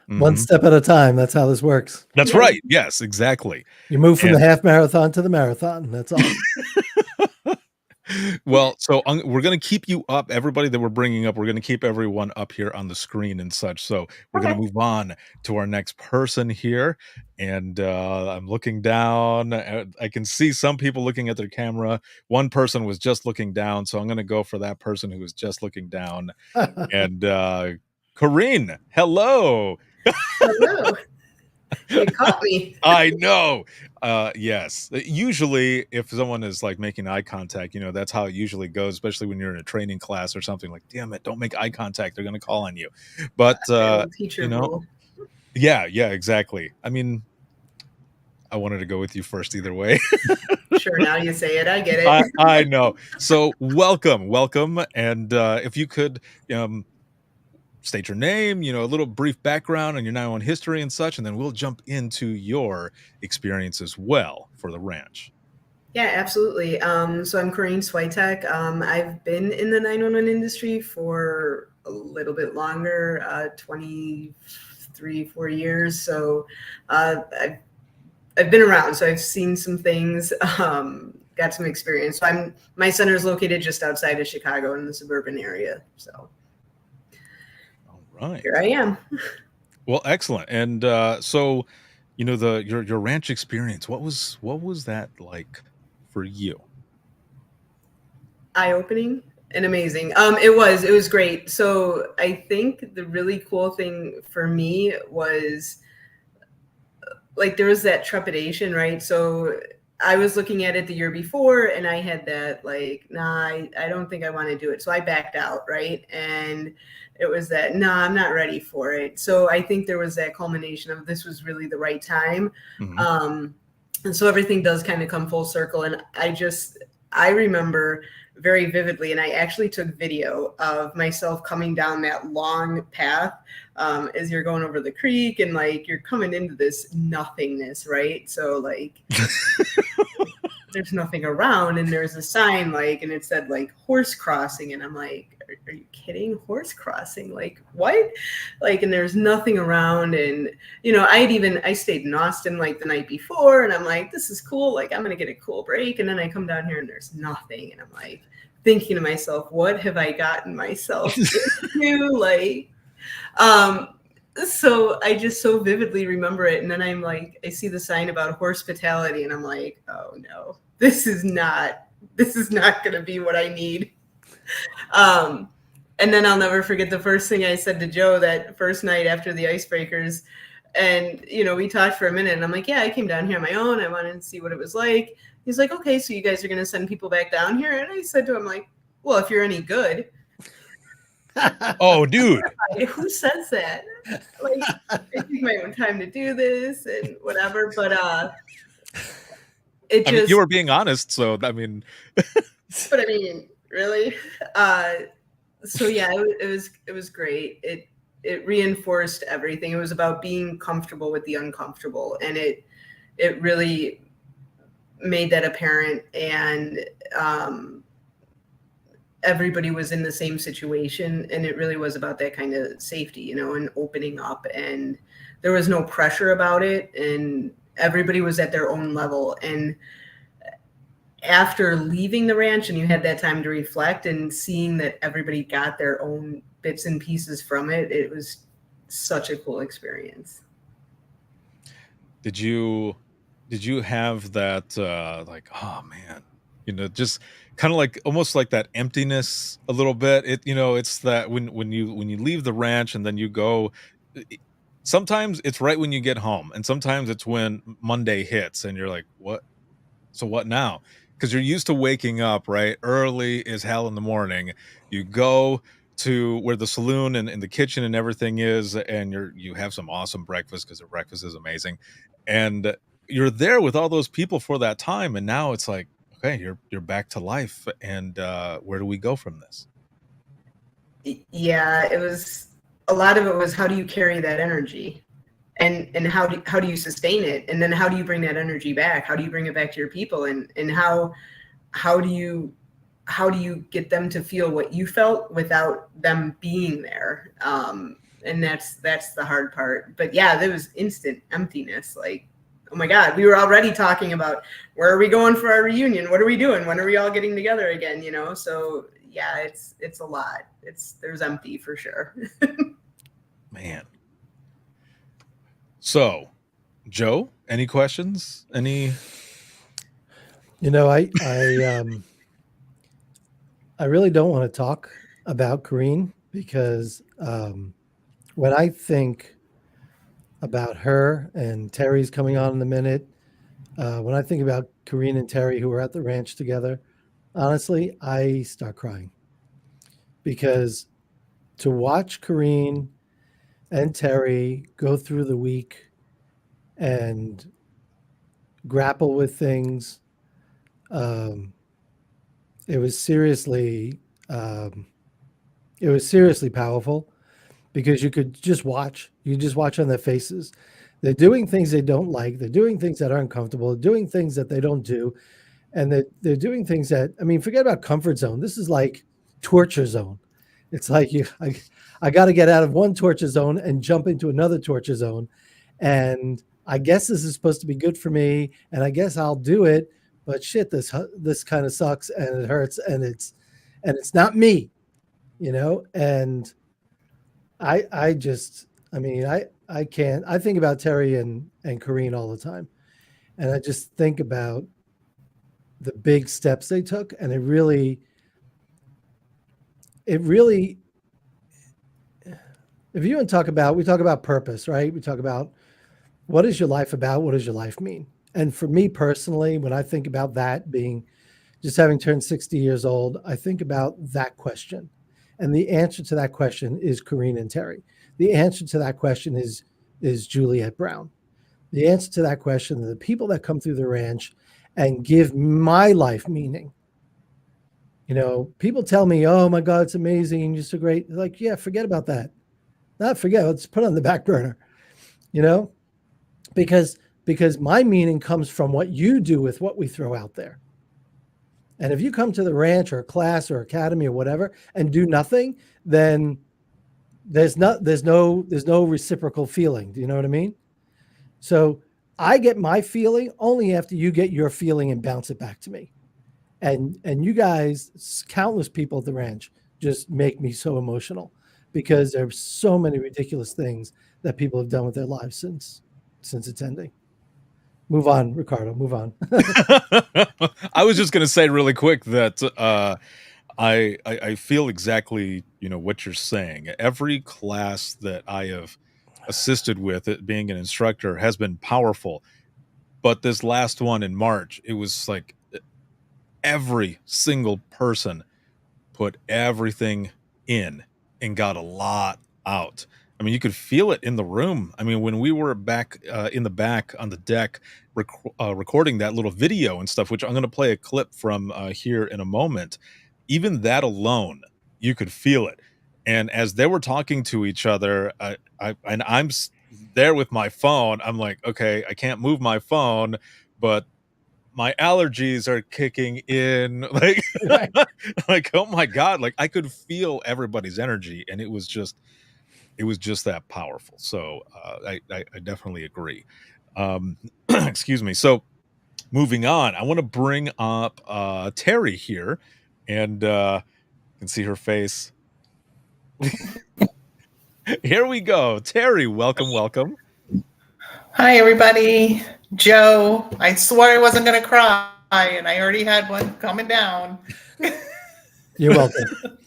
one Mhm. step at a time. That's how this works. That's Yeah. right. Yes, exactly. You move from And- the half marathon to the marathon. That's all. Well, so we're going to keep you up. Everybody that we're bringing up, we're going to keep everyone up here on the screen and such. So we're going to move on to our next person here. And I'm looking down. I can see some people looking at their camera. One person was just looking down. So I'm going to go for that person who was just looking down. And Corinne, hello. Hello. You caught me. I know. Yes. Usually, if someone is like making eye contact, that's how it usually goes, especially when you're in a training class or something. Like, damn it, don't make eye contact. They're going to call on you. But, Old teacher you know, rule. yeah, exactly. I mean, I wanted to go with you first either way. Sure, now you say it. I get it. I know. So, welcome. And if you could state your name, a little brief background on your 911 history and such, and then we'll jump into your experience as well for the ranch. Yeah, absolutely. So I'm Corinne Switek. I've been in the 911 industry for a little bit longer, 23, 4 years. So I've been around, so I've seen some things, got some experience. So my center is located just outside of Chicago in the suburban area. So All right. here I am. Well, excellent. And so, your ranch experience, what was that like for you? Eye-opening and amazing. It was great. So I think the really cool thing for me was like there was that trepidation, right? So I was looking at it the year before and I had that like, nah, I don't think I want to do it. So I backed out, right? And it was that, nah, I'm not ready for it. So I think there was that culmination of this was really the right time. Mhm. And so everything does kind of come full circle. And I remember very vividly, and I actually took video of myself coming down that long path as you're going over the creek and like you're coming into this nothingness, right? So like there's nothing around and there's a sign like, and it said like horse crossing. And I'm like, are you kidding? Horse crossing? Like what? Like, and there's nothing around. And, I stayed in Austin like the night before and I'm like, this is cool. Like I'm going to get a cool break. And then I come down here and there's nothing. And I'm like thinking to myself, what have I gotten myself into? Like, so I just so vividly remember it. And then I'm like, I see the sign about hospitality and I'm like, oh no, this is not going to be what I need. And then I'll never forget the first thing I said to Joe that first night after the icebreakers. And, we talked for a minute and I'm like, yeah, I came down here on my own. I wanted to see what it was like. He's like, okay, so you guys are going to send people back down here? And I said to him like, well, if you're any good. Oh, dude. Who says that? Like, I take my own time to do this and whatever, but you were being honest, so I mean, but I mean, really? So yeah, it was great. It reinforced everything. It was about being comfortable with the uncomfortable, and it really made that apparent. And everybody was in the same situation, and it really was about that kind of safety, and opening up, and there was no pressure about it, and everybody was at their own level. And after leaving the ranch and you had that time to reflect and seeing that everybody got their own bits and pieces from it, it was such a cool experience. Did you have that like, oh man, just kind of like almost like that emptiness a little bit? It's that when you leave the ranch and then you go, sometimes it's right when you get home, and sometimes it's when Monday hits and you're like, what? So what now? Because you're used to waking up right early as hell in the morning. You go to where the saloon and the kitchen and everything is, and you have some awesome breakfast because their breakfast is amazing, and you're there with all those people for that time. And now it's like, okay, you're back to life, and where do we go from this? Yeah, it was a lot of it was how do you carry that energy, and how do you sustain it, and then how do you bring that energy back? How do you bring it back to your people, and how do you get them to feel what you felt without them being there? And that's the hard part. But yeah, there was instant emptiness. Like, oh my God, we were already talking about where are we going for our reunion? What are we doing? When are we all getting together again? So yeah, it's a lot. There's empty for sure. Man. So, Joe, any questions? Any? I really don't want to talk about Corinne because when I think about her, and Terry's coming on in a minute. When I think about Kareen and Terry, who were at the ranch together, honestly, I start crying because to watch Kareen and Terry go through the week and grapple with things, um, it was seriously, um, it was seriously powerful because you just watch on their faces. They're doing things they don't like. They're doing things that aren't comfortable. They're doing things that they don't do. And they're doing things that, I mean, forget about comfort zone. This is like torture zone. It's like I got to get out of one torture zone and jump into another torture zone. And I guess this is supposed to be good for me. And I guess I'll do it. But shit, this kind of sucks and it hurts and it's not me, you know? And I just, I mean, I can't. I think about Terry and Kareen all the time, and I just think about the big steps they took, and it really. If you want to talk about, we talk about purpose, right? We talk about what is your life about? What does your life mean? And for me personally, when I think about that being just having turned 60 years old, I think about that question. And the answer to that question is Kareen and Terry. The answer to that question is Juliet Brown. The answer to that question are the people that come through the ranch and give my life meaning. You know, people tell me, oh my God, it's amazing and you're so great. Like, yeah, forget about that. Not forget, let's put it on the back burner, you know, because my meaning comes from what you do with what we throw out there. And if you come to the ranch or a class or academy or whatever and do nothing, then there's no reciprocal feeling. Do you know what I mean? So I get my feeling only after you get your feeling and bounce it back to me. And you guys, countless people at the ranch just make me so emotional because there's so many ridiculous things that people have done with their lives since attending. Move on, Ricardo. Move on. I was just going to say really quick that I feel exactly what you're saying. Every class that I have assisted with, it being an instructor, has been powerful. But this last one in March, it was like every single person put everything in and got a lot out. I mean, you could feel it in the room. I mean, when we were back in the back on the deck recording that little video and stuff, which I'm going to play a clip from here in a moment, even that alone, you could feel it. And as they were talking to each other, I'm there with my phone. I'm like, okay, I can't move my phone, but my allergies are kicking in, like, Right. like, oh my God, like I could feel everybody's energy, and it was just that powerful. So I definitely agree. Excuse me. So moving on, I want to bring up Terry here, and you can see her face. Here we go. Terry, welcome. Hi, everybody. Joe, I swore I wasn't going to cry, and I already had one coming down. You're welcome.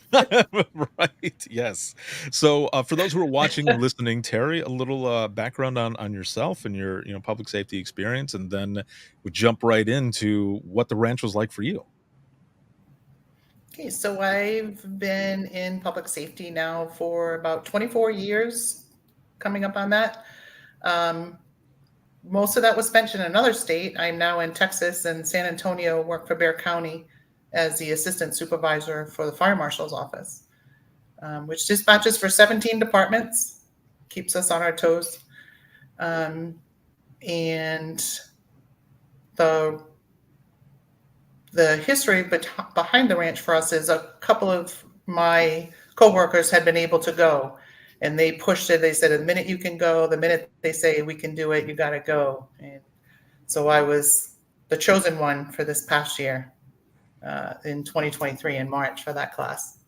Right. Yes. So for those who are watching or listening, Terry, a little background on yourself and your public safety experience, and then we jump right into what the ranch was like for you. Okay, so I've been in public safety now for about 24 years, coming up on that. Most of that was spent in another state. I'm now in Texas and San Antonio, work for Bexar County as the assistant supervisor for the fire marshal's office, which dispatches for 17 departments, keeps us on our toes. And the history behind the ranch for us is a couple of my coworkers had been able to go, and they pushed it. They said, the minute you can go, the minute they say we can do it, you got to go. And so I was the chosen one for this past year in 2023 in March for that class.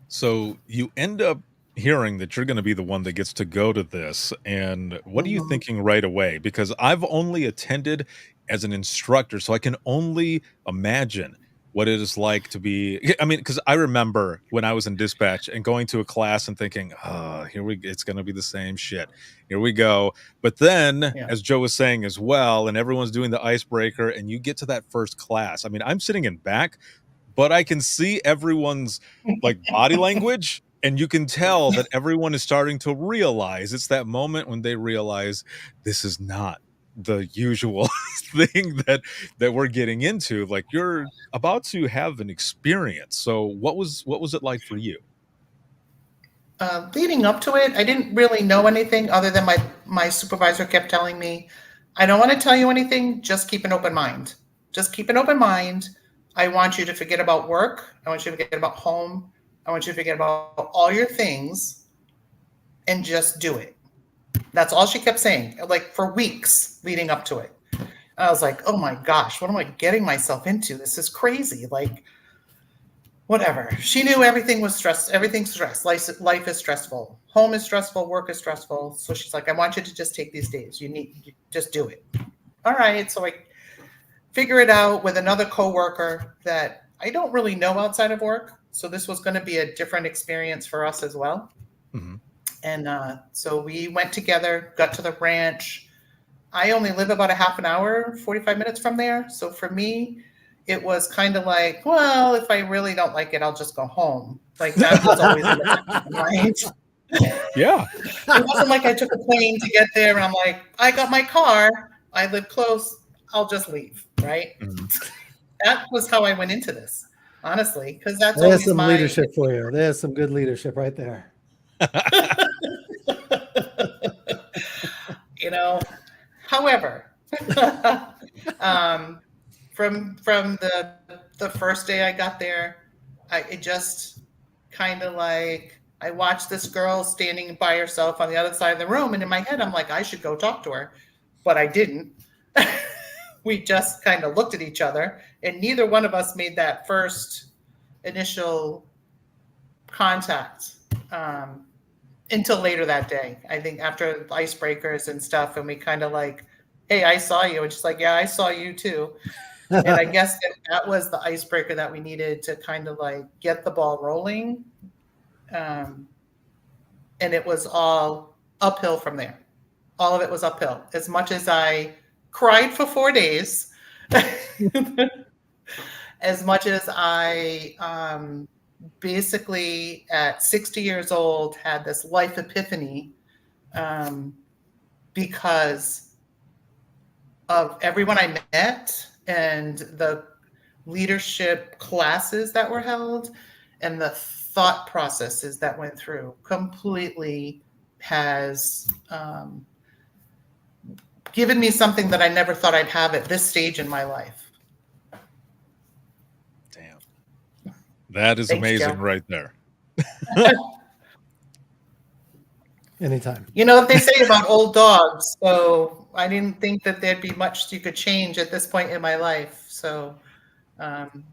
So you end up hearing that you're going to be the one that gets to go to this. And what are you thinking right away? Because I've only attended as an instructor, so I can only imagine what it is like to be, I mean, because I remember when I was in dispatch and going to a class and thinking, oh, it's going to be the same shit. Here we go. But then, Yeah. as Joe was saying as well, and everyone's doing the icebreaker, and you get to that first class. I mean, I'm sitting in back, but I can see everyone's like body language, and you can tell that everyone is starting to realize, it's that moment when they realize this is not the usual thing that we're getting into. Like, you're about to have an experience. So what was it like for you? Leading up to it, I didn't really know anything other than my supervisor kept telling me, I don't want to tell you anything, just keep an open mind. Just keep an open mind. I want you to forget about work. I want you to forget about home. I want you to forget about all your things and just do it. That's all she kept saying, like for weeks leading up to it. And I was like, oh my gosh, what am I getting myself into? This is crazy. Like, whatever. She knew everything was stress. Everything's stress. Life is stressful. Home is stressful. Work is stressful. So she's like, I want you to just take these days. You just do it. All right. So I figure it out with another coworker that I don't really know outside of work. So this was going to be a different experience for us as well. Mm-hmm. And so we went together, got to the ranch. I only live about a half an hour, 45 minutes from there. So for me, it was kind of like, well, if I really don't like it, I'll just go home. Like that was always in the back of my mind. Yeah. It wasn't like I took a plane to get there and I'm like, I got my car. I live close. I'll just leave. Right. Mm-hmm. That was how I went into this, honestly, because that's There's always some my leadership for you. There's some good leadership right there. You know, however, from the first day I got there, it just kind of like I watched this girl standing by herself on the other side of the room, and in my head I'm like, I should go talk to her, but I didn't. We just kind of looked at each other, and neither one of us made that first initial contact until later that day. I think after icebreakers and stuff, and we kind of like, hey, I saw you. And she's like, yeah, I saw you too. And I guess that was the icebreaker that we needed to kind of like get the ball rolling. And it was all uphill from there. All of it was uphill. As much as I cried for 4 days, as much as I basically at 60 years old had this life epiphany because of everyone I met and the leadership classes that were held and the thought processes that went through completely has given me something that I never thought I'd have at this stage in my life. Damn. That is Thanks, amazing Joe. right there. Anytime. You know what they say about old dogs. So I didn't think that there'd be much you could change at this point in my life. So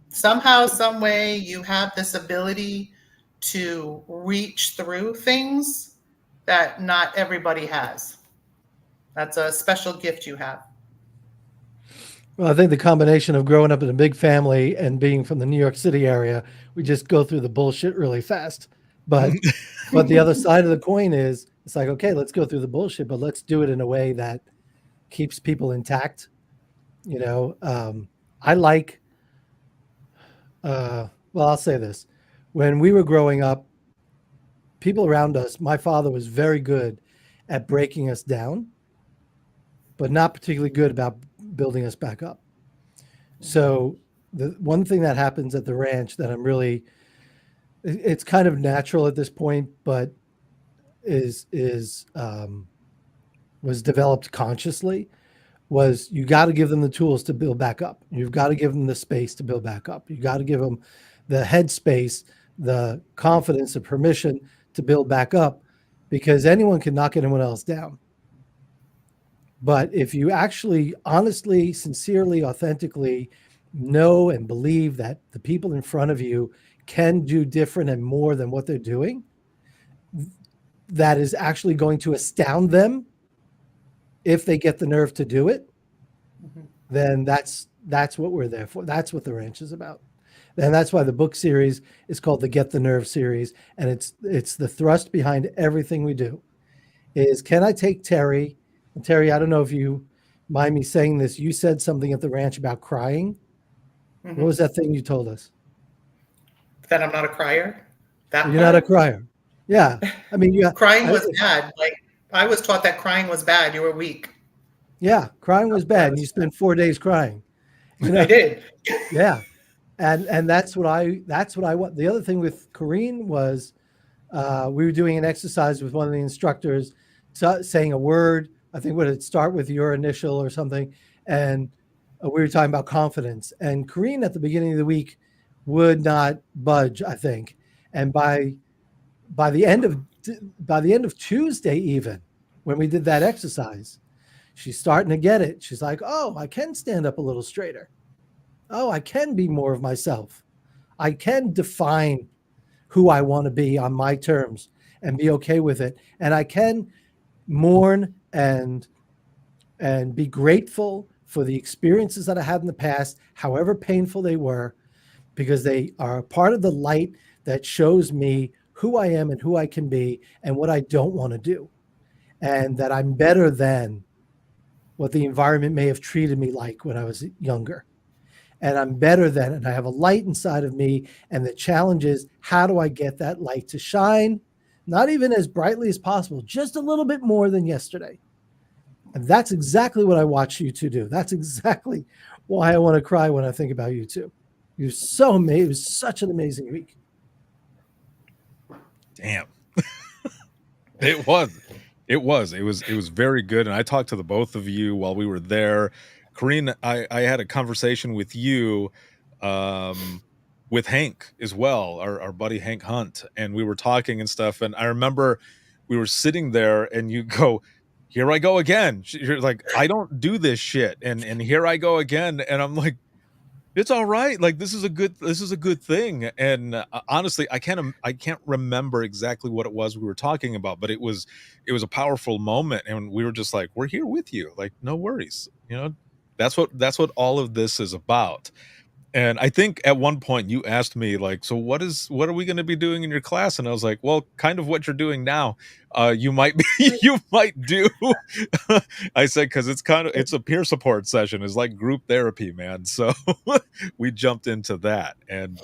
somehow, some way, you have this ability to reach through things that not everybody has. That's a special gift you have. Well, I think the combination of growing up in a big family and being from the New York City area, we just go through the bullshit really fast. But the other side of the coin is it's like, okay, let's go through the bullshit, but let's do it in a way that keeps people intact. You know, I like, well, I'll say this. When we were growing up, people around us, my father was very good at breaking us down, but not particularly good about building us back up. So the one thing that happens at the ranch that I'm really, it's kind of natural at this point, but was developed consciously, was you got to give them the tools to build back up. You've got to give them the space to build back up. You got to give them the headspace, the confidence, the permission to build back up, because anyone can knock anyone else down. But if you actually honestly, sincerely, authentically know and believe that the people in front of you can do different and more than what they're doing, that is actually going to astound them if they get the nerve to do it, then that's what we're there for. That's what the ranch is about. And that's why the book series is called the Get the Nerve series. And it's the thrust behind everything we do is, can I take Terry? And Terry, I don't know if you mind me saying this. You said something at the ranch about crying. Mhm. What was that thing you told us? That I'm not a crier. That You're not a part? crier. Yeah. I mean, yeah. Crying was bad. Like I was taught that crying was bad. You were weak. Yeah. Crying was That bad. And was you spent 4 days crying. You I know? did. Yeah. And that's what I want. The other thing with Corrine was we were doing an exercise with one of the instructors, saying a word. I think would it start with your initial or something, and we were talking about confidence. And Corrine at the beginning of the week would not budge, I think. And by the end of Tuesday, even when we did that exercise, she's starting to get it. She's like, "Oh, I can stand up a little straighter. Oh, I can be more of myself. I can define who I want to be on my terms and be okay with it. And I can mourn and be grateful for the experiences that I had in the past, however painful they were, because they are a part of the light that shows me who I am and who I can be and what I don't want to do. And that I'm better than what the environment may have treated me like when I was younger. And I'm better than, and I have a light inside of me. And the challenge is, how do I get that light to shine? Not even as brightly as possible, just a little bit more than yesterday. And that's exactly what I watch you two do. That's exactly why I want to cry when I think about you two. You're so amazing. It was such an amazing week. Damn. It was. It was very good. And I talked to the both of you while we were there. Corrine, I had a conversation with you, with Hank as well, our buddy Hank Hunt, and we were talking and stuff. And I remember we were sitting there and you go, "Here I go again." You're like, "I don't do this shit." And here I go again. And I'm like, it's all right. Like this is a good thing. And honestly, I can't remember exactly what it was we were talking about, but it was a powerful moment, and we were just like, "We're here with you. Like, no worries." You know, that's what all of this is about. And I think at one point you asked me like, "So what are we going to be doing in your class?" And I was like, "Well, kind of what you're doing now. You might be you might do." I said cuz it's a peer support session. It's like group therapy, man. So we jumped into that, and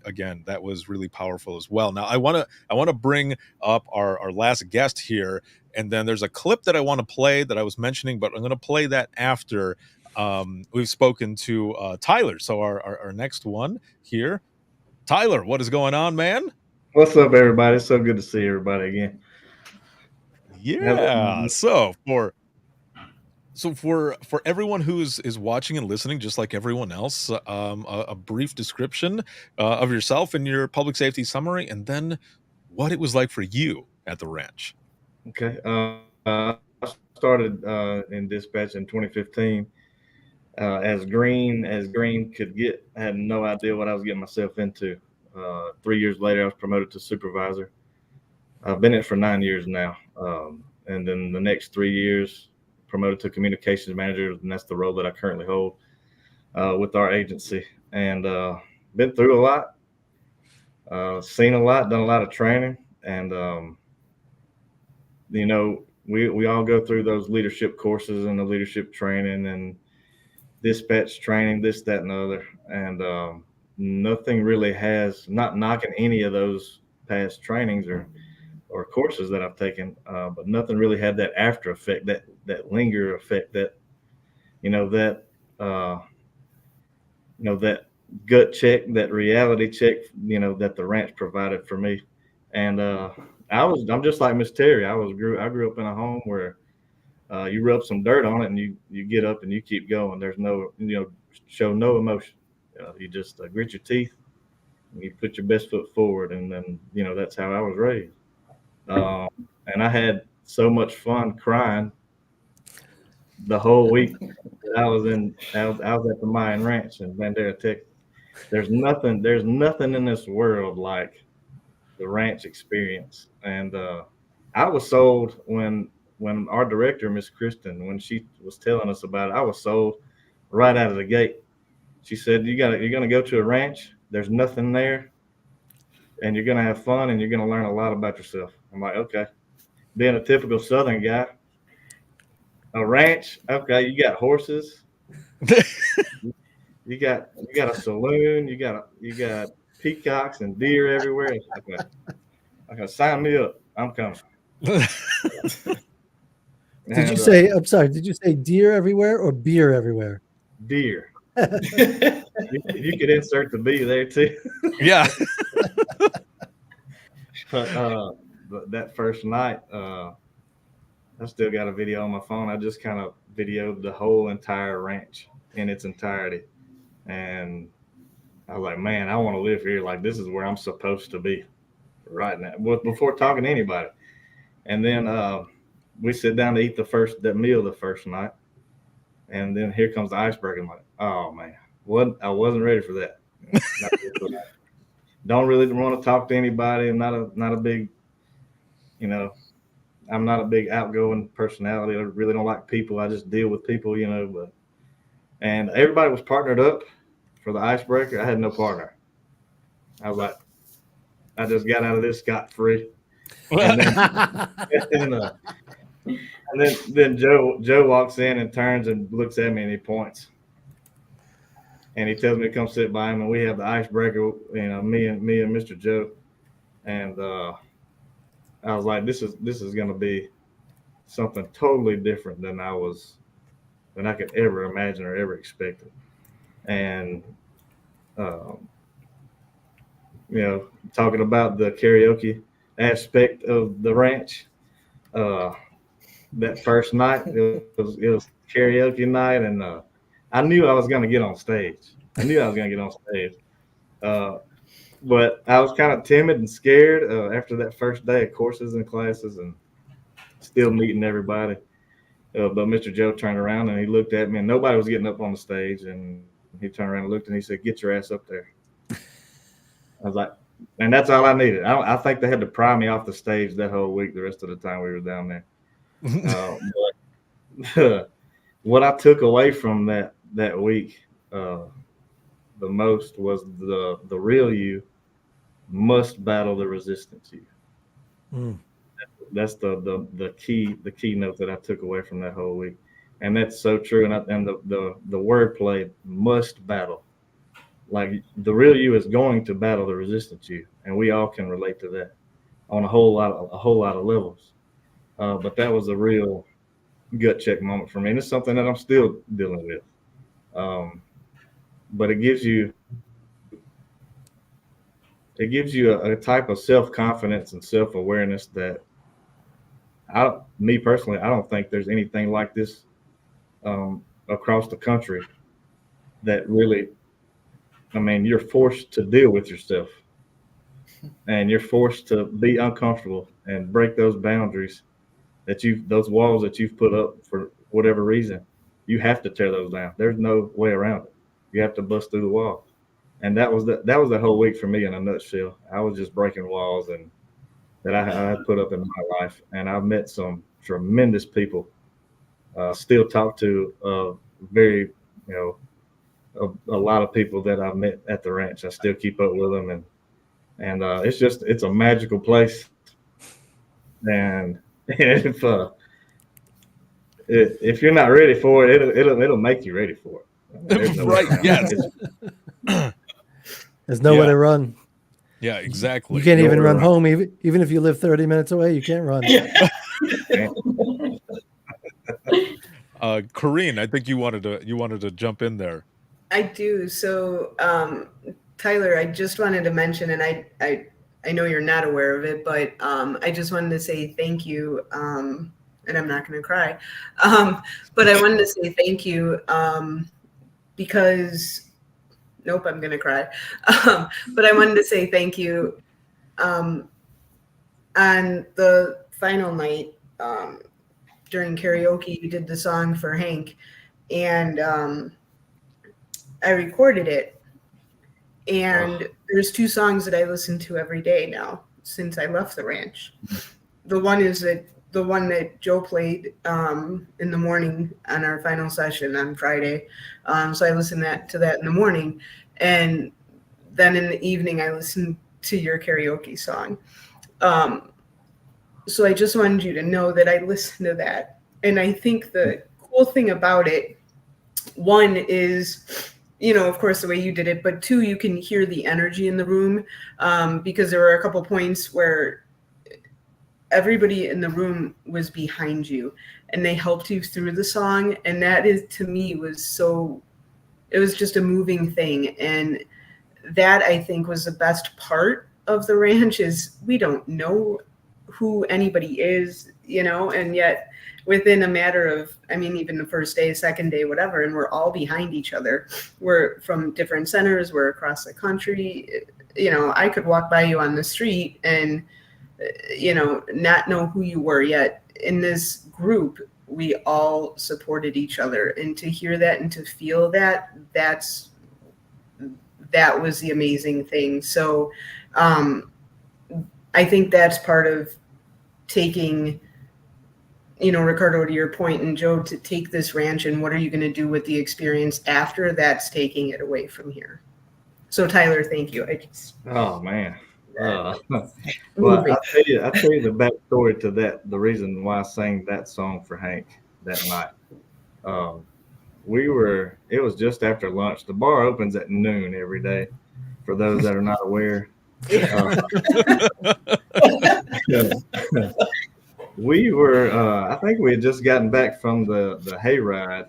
again, that was really powerful as well. Now I want to bring up our last guest here, and then there's a clip that I want to play that I was mentioning, but I'm going to play that after we've spoken to Tyler. So our next one here, Tyler, what is going on, man? What's up, everybody? It's so good to see everybody again. Yeah. For everyone who is watching and listening, just like everyone else, a brief description of yourself and your public safety summary, and then what it was like for you at the ranch. Okay. I started in dispatch in 2015. As green could get. I had no idea what I was getting myself into. 3 years later, I was promoted to supervisor. I've been in it for 9 years now. And then the next 3 years, promoted to communications manager, and that's the role that I currently hold with our agency. And been through a lot, seen a lot, done a lot of training. And, we all go through those leadership courses and the leadership training and dispatch training, this, that, and the other. And nothing really has, not knocking any of those past trainings or courses that I've taken, but nothing really had that after effect, that linger effect, that uh, that gut check, that reality check, that the ranch provided for me. And I'm just like Miss Terry. I grew up in a home where you rub some dirt on it and you get up and you keep going. There's no, show no emotion. You just grit your teeth and you put your best foot forward. And then, that's how I was raised. And I had so much fun crying the whole week that I was at the Mayan Ranch in Bandera, Texas. There's nothing in this world like the ranch experience. And I was sold when our director, Miss Kristen, when she was telling us about it, I was sold right out of the gate. She said, you're gonna go to a ranch There's nothing there, and you're going to have fun, and you're going to learn a lot about yourself. I'm like, okay. Being a typical Southern guy, a ranch, okay, you got horses, you got a saloon, you got peacocks and deer everywhere. Okay, sign me up. I'm coming. Did you say? I'm sorry. Did you say deer everywhere or beer everywhere? Deer? You could insert the B there too. Yeah. But that first night, I still got a video on my phone. I just kind of videoed the whole entire ranch in its entirety, and I was like, man, I want to live here. Like, this is where I'm supposed to be right now. Before talking to anybody, and then we sit down to eat that meal the first night, and then here comes the icebreaker. I'm like, oh man, I wasn't ready for that. Don't really want to talk to anybody. I'm not a big, I'm not a big outgoing personality. I really don't like people. I just deal with people, and everybody was partnered up for the icebreaker. I had no partner. I was like, I just got out of this scot-free. And then Joe walks in and turns and looks at me and he points. And he tells me to come sit by him, and we have the icebreaker, me and Mr. Joe. And I was like, this is going to be something totally different than I could ever imagine or ever expected. And talking about the karaoke aspect of the ranch, that first night it was karaoke night, and I knew I was going to get on stage. But I was kind of timid and scared after that first day of courses and classes and still meeting everybody. But Mr. Joe turned around and he looked at me, and nobody was getting up on the stage. And he turned around and looked and he said, "Get your ass up there." I was like, and that's all I needed. I think they had to pry me off the stage that whole week, the rest of the time we were down there. But what I took away from that week the most was the real you must battle the resistance you. Mm. That's the key note that I took away from that whole week, and that's so true. And the wordplay, must battle. Like, the real you is going to battle the resistance you, and we all can relate to that on a whole lot of levels. But that was a real gut check moment for me, and it's something that I'm still dealing with. But it gives you a type of self-confidence and self-awareness that me personally, I don't think there's anything like this across the country that really, you're forced to deal with yourself, and you're forced to be uncomfortable and break those boundaries those walls that you've put up for whatever reason. You have to tear those down. There's no way around it. You have to bust through the wall. And that was the whole week for me in a nutshell. I was just breaking walls and that I had put up in my life. And I've met some tremendous people, still talk to very, a lot of people that I've met at the ranch. I still keep up with them. And it's a magical place. And if you're not ready for it, it'll make you ready for it. Right. Yes. There's nowhere to run. Yeah, exactly. You can't even run home, even if you live 30 minutes away. You can't run. Corrine, I think you wanted to jump in there. I do. So, Tyler, I just wanted to mention, and I know you're not aware of it, but I just wanted to say thank you. And I'm not going to cry, but I wanted to say thank you because. Nope, I'm going to cry. But I wanted to say thank you. On the final night during karaoke, you did the song for Hank, and I recorded it. And there's two songs that I listen to every day now since I left the ranch. The one is the one that Joe played in the morning on our final session on Friday. So I listen to that in the morning. And then in the evening, I listened to your karaoke song. So I just wanted you to know that I listened to that. And I think the cool thing about it, one is, of course, the way you did it, but two, you can hear the energy in the room, because there were a couple points where everybody in the room was behind you and they helped you through the song. And that is, to me, it was just a moving thing. And that, I think, was the best part of the ranch, is we don't know who anybody is, and yet within a matter of, even the first day, second day, whatever, and we're all behind each other. We're from different centers, we're across the country. I could walk by you on the street and, not know who you were, yet in this group, we all supported each other. And to hear that and to feel that, that was the amazing thing. So I think that's part of taking, Ricardo, to your point, and Joe, to take this ranch, and what are you going to do with the experience after that's taking it away from here? So Tyler, thank you. Oh man. Well, I'll tell you the backstory to that. The reason why I sang that song for Hank that night. It was just after lunch. The bar opens at noon every day, for those that are not aware. We were, I think we had just gotten back from the hayride.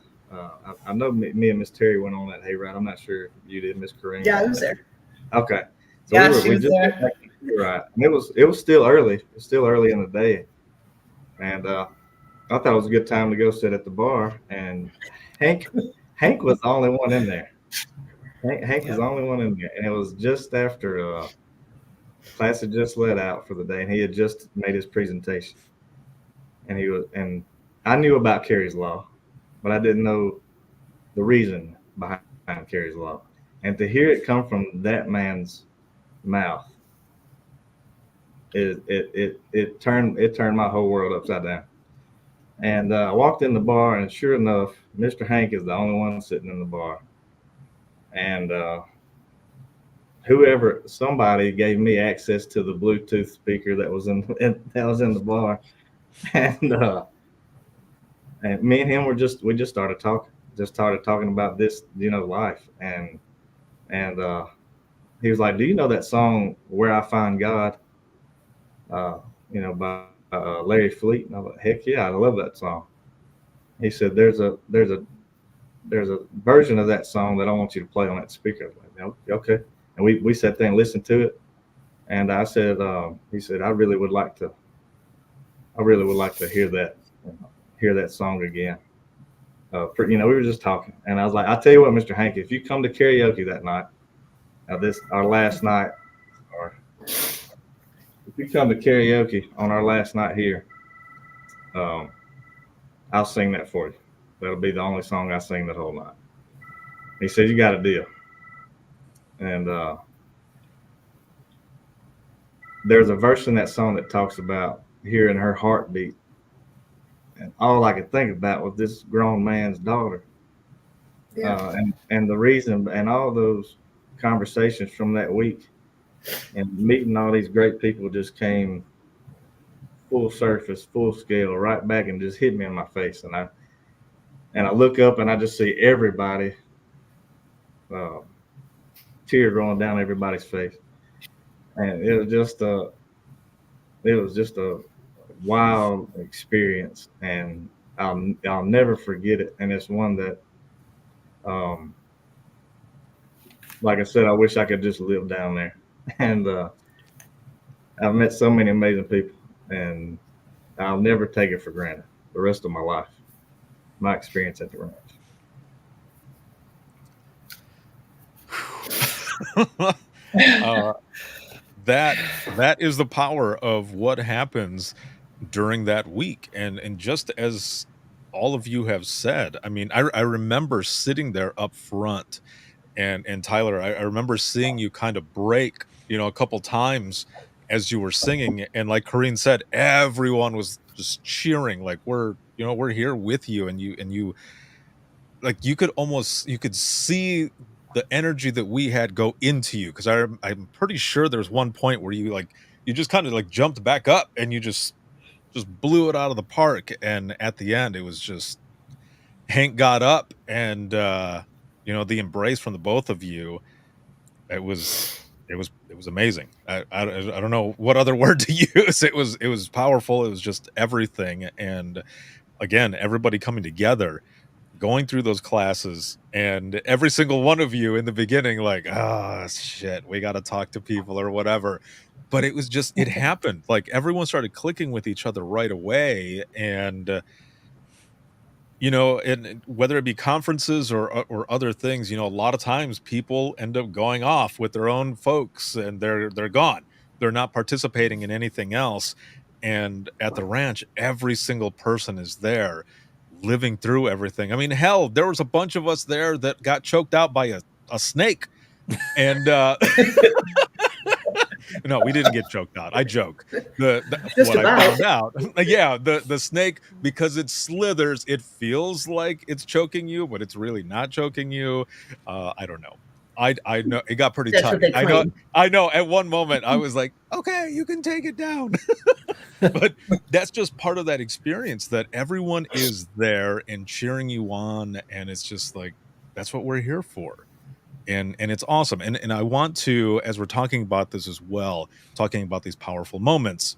I know me and Miss Terry went on that hayride. I'm not sure if you did, Miss Kareem. Yeah, I was there. Okay. So Yeah, we just got back from the hayride. And it was still early. It was still early in the day. And I thought it was a good time to go sit at the bar. And Hank was the only one in there. Hank was the only one in there. And it was just after class had just let out for the day, and he had just made his presentation. And I knew about Carey's Law, but I didn't know the reason behind Carey's Law. And to hear it come from that man's mouth, it turned my whole world upside down. And I walked in the bar, and sure enough, Mr. Hank is the only one sitting in the bar. And somebody gave me access to the Bluetooth speaker that was in the bar. And me and him we just started talking about this, life. And he was like, "Do you know that song, Where I Find God, by Larry Fleet?" And I was like, "Heck yeah, I love that song." He said, "There's a version of that song that I want you to play on that speaker." I was like, "Okay." And we sat there and listened to it. And I said, he said, I really would like to hear that song again. We were just talking, and I was like, "I'll tell you what, Mr. Hank, if you come to karaoke that night, our last night, or if you come to karaoke on our last night here, I'll sing that for you. That'll be the only song I sing that whole night." He said, "You got a deal." And there's a verse in that song that talks about hearing her heartbeat. And all I could think about was this grown man's daughter. Yeah. And the reason, and all those conversations from that week and meeting all these great people just came full surface, full scale, right back and just hit me in my face. And I look up and I just see everybody, tears rolling down everybody's face. And it was just a wild experience, and I'll never forget it. And it's one that, like I said, I wish I could just live down there. And I've met so many amazing people, and I'll never take it for granted the rest of my life. My experience at the ranch. That is the power of what happens during that week. And just as all of you have said, I remember sitting there up front, and Tyler, I remember seeing you kind of break, a couple times as you were singing. And like Corrine said, everyone was just cheering, like, we're here with you. And you like, you could see the energy that we had go into you, because I'm pretty sure there's one point where you just kind of like jumped back up and you just blew it out of the park. And at the end, it was just Hank got up and the embrace from the both of you. It was it was amazing. I don't know what other word to use. It was powerful. It was just everything. And again, everybody coming together, going through those classes, and every single one of you in the beginning, like, ah, shit, we got to talk to people or whatever. But it was just, it happened. Like everyone started clicking with each other right away. And, and whether it be conferences or other things, a lot of times people end up going off with their own folks and they're gone. They're not participating in anything else. And at the ranch, every single person is there living through everything. I mean, hell, there was a bunch of us there that got choked out by a snake. And no, we didn't get choked out. I joke. Just What I about. found out, yeah, the snake, because it slithers, it feels like it's choking you, but it's really not choking you. I don't know. I know it got pretty That's tight. what they claim. I know. At one moment, I was like, okay, you can take it down. But that's just part of that experience, that everyone is there and cheering you on, and it's just like that's what we're here for. And it's awesome. And I want to, as we're talking about this as well, talking about these powerful moments,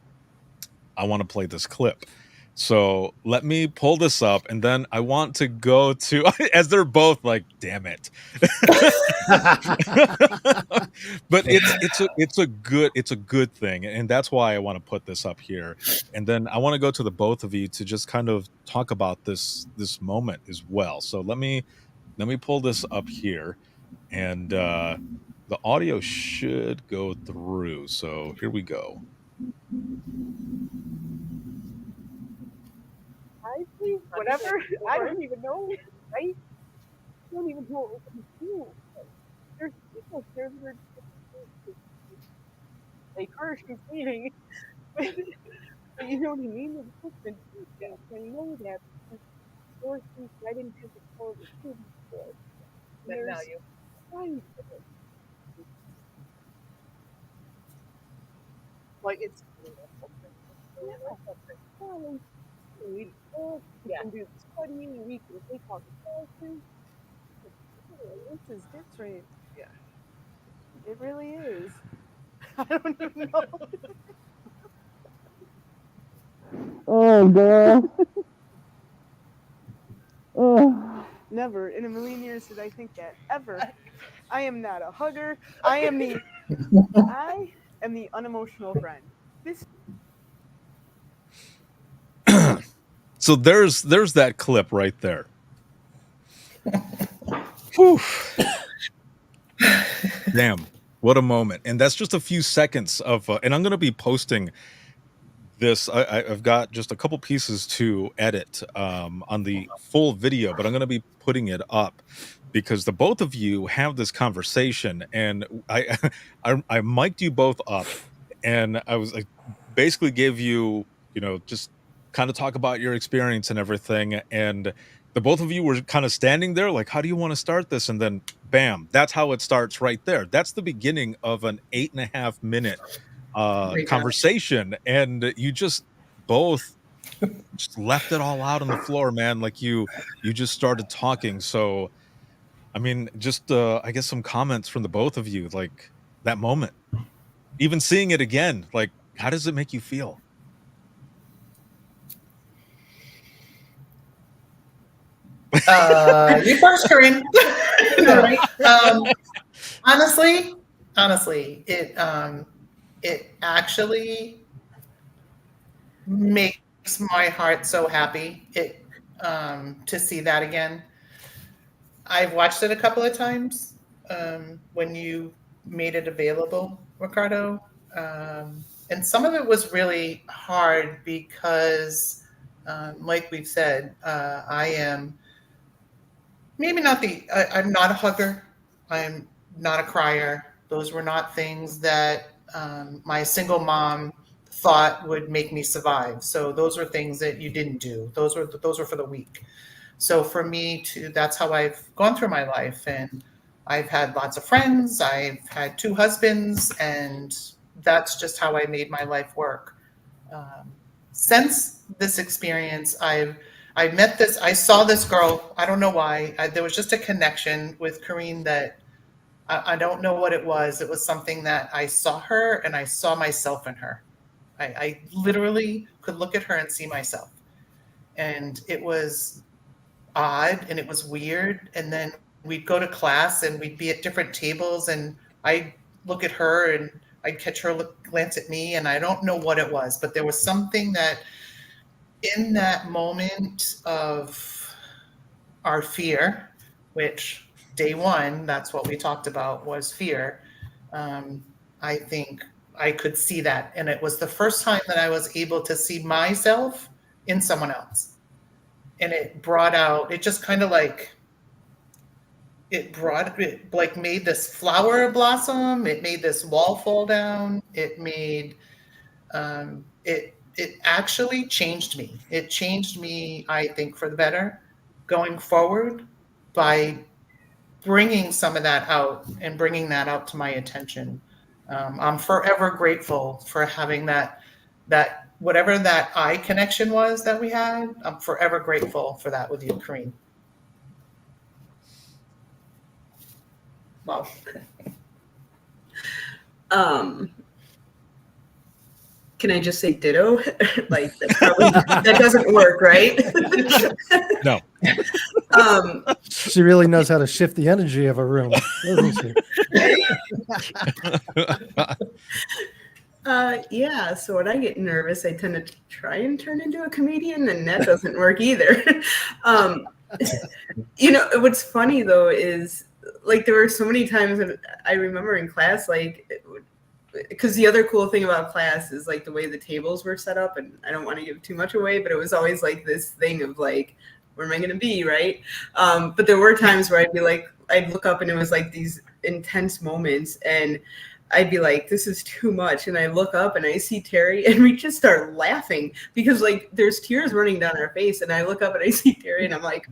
I want to play this clip. So let me pull this up, and then I want to go to as they're both like, damn it. But it's a good thing, and that's why I want to put this up here. And then I want to go to the both of you to just kind of talk about this moment as well. So let me pull this up here, and the audio should go through. So here we go. Whatever. I don't even know, right? I don't even know what we do. There's people there who are like harsh and saying, but you know what I mean? There's different things. I know that. There things I didn't have to tell the students before. But now you. Right. Like it's. We can do the studying, we can take on the classes. This is different. Yeah. It really is. I don't even know. Oh, girl. Oh. Never in a million years did I think that. Ever. I am not a hugger. I am the unemotional friend. This. So there's that clip right there. Whew. Damn, what a moment. And that's just a few seconds of and I'm going to be posting this. I've got just a couple pieces to edit on the full video, but I'm going to be putting it up because the both of you have this conversation, and I mic'd you both up, and I was like, basically gave you, just kind of talk about your experience and everything. And the both of you were kind of standing there like, how do you want to start this? And then bam, that's how it starts right there. That's the beginning of an 8.5 minute conversation. And you just both just left it all out on the floor, man. Like you just started talking. So, I mean, just I guess some comments from the both of you, like that moment, even seeing it again, like, how does it make you feel? You first, Corinne. Right. Honestly, it actually makes my heart so happy to see that again. I've watched it a couple of times when you made it available, Ricardo, and some of it was really hard because, like we've said, I am. Maybe not I'm not a hugger. I'm not a crier. Those were not things that my single mom thought would make me survive. So those were things that you didn't do. Those were for the weak. So for me that's how I've gone through my life. And I've had lots of friends. I've had 2 husbands, and that's just how I made my life work. Since this experience, I saw this girl. I don't know why. There was just a connection with Corrine that I don't know what it was. It was something that I saw her and I saw myself in her. I literally could look at her and see myself. And it was odd and it was weird. And then we'd go to class and we'd be at different tables and I'd look at her and I'd catch her glance at me. And I don't know what it was, but there was something that in that moment of our fear, which day one, that's what we talked about, was fear. I think I could see that. And it was the first time that I was able to see myself in someone else. And it brought out, it just kind of like, it made this flower blossom. It made this wall fall down. It made, it actually changed me. It changed me, I think, for the better going forward by bringing some of that out and bringing that out to my attention. I'm forever grateful for having that whatever that eye connection was that we had. I'm forever grateful for that with you, Corrine. Wow. Can I just say ditto? Like that doesn't work, right? No. She really knows how to shift the energy of a room, doesn't she? Yeah. So when I get nervous, I tend to try and turn into a comedian, and that doesn't work either. What's funny though is like there were so many times that I remember in class, like, because the other cool thing about class is like the way the tables were set up, and I don't want to give too much away, but it was always like this thing of like, where am I going to be, right? But there were times where I'd be like, I'd look up and it was like these intense moments, and I'd be like, this is too much. And I look up and I see Terry, and we just start laughing because like there's tears running down our face. And I look up and I see Terry, and I'm like,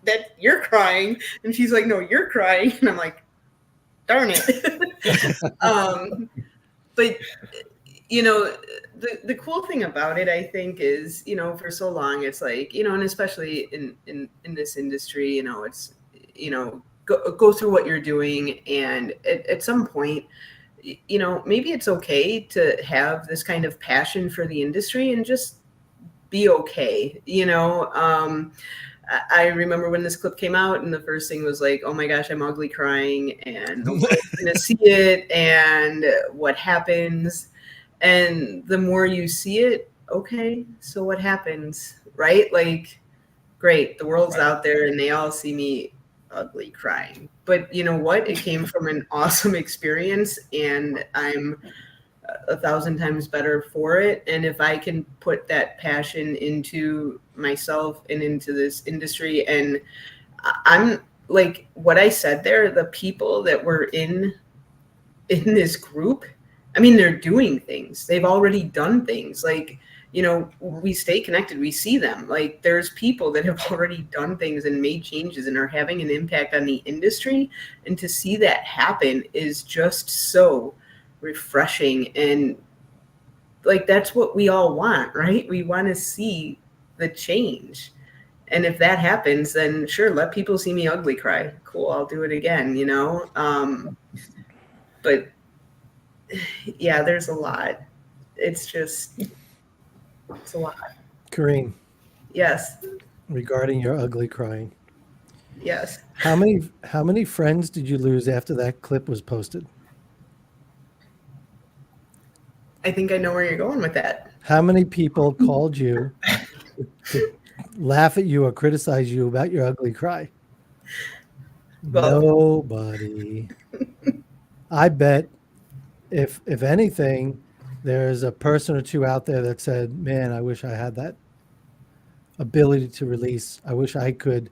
that you're crying. And she's like, no, you're crying. And I'm like, darn it. But the cool thing about it, I think, is, for so long, it's like, and especially in this industry, it's, go through what you're doing. And at some point, maybe it's okay to have this kind of passion for the industry and just be okay. I remember when this clip came out and the first thing was like, oh my gosh, I'm ugly crying and nobody's gonna see it and what happens. And the more you see it, okay, so what happens, right? Like, great, the world's out there and they all see me ugly crying. But you know what? It came from an awesome experience and I'm 1,000 times better for it. And if I can put that passion into myself and into this industry, and I'm like what I said there, the people that were in this group, I mean, they're doing things. They've already done things. Like, we stay connected. We see them. Like, there's people that have already done things and made changes and are having an impact on the industry. And to see that happen is just so refreshing. And like, that's what we all want, right? We want to see the change. And if that happens, then sure, let people see me ugly cry. Cool, I'll do it again, But yeah, there's a lot. It's a lot. Corrine. Yes. Regarding your ugly crying. Yes. How many friends did you lose after that clip was posted? I think I know where you're going with that. How many people called you to laugh at you or criticize you about your ugly cry? Well, nobody. I bet if anything, there's a person or two out there that said, man, I wish I had that ability to release. I wish I could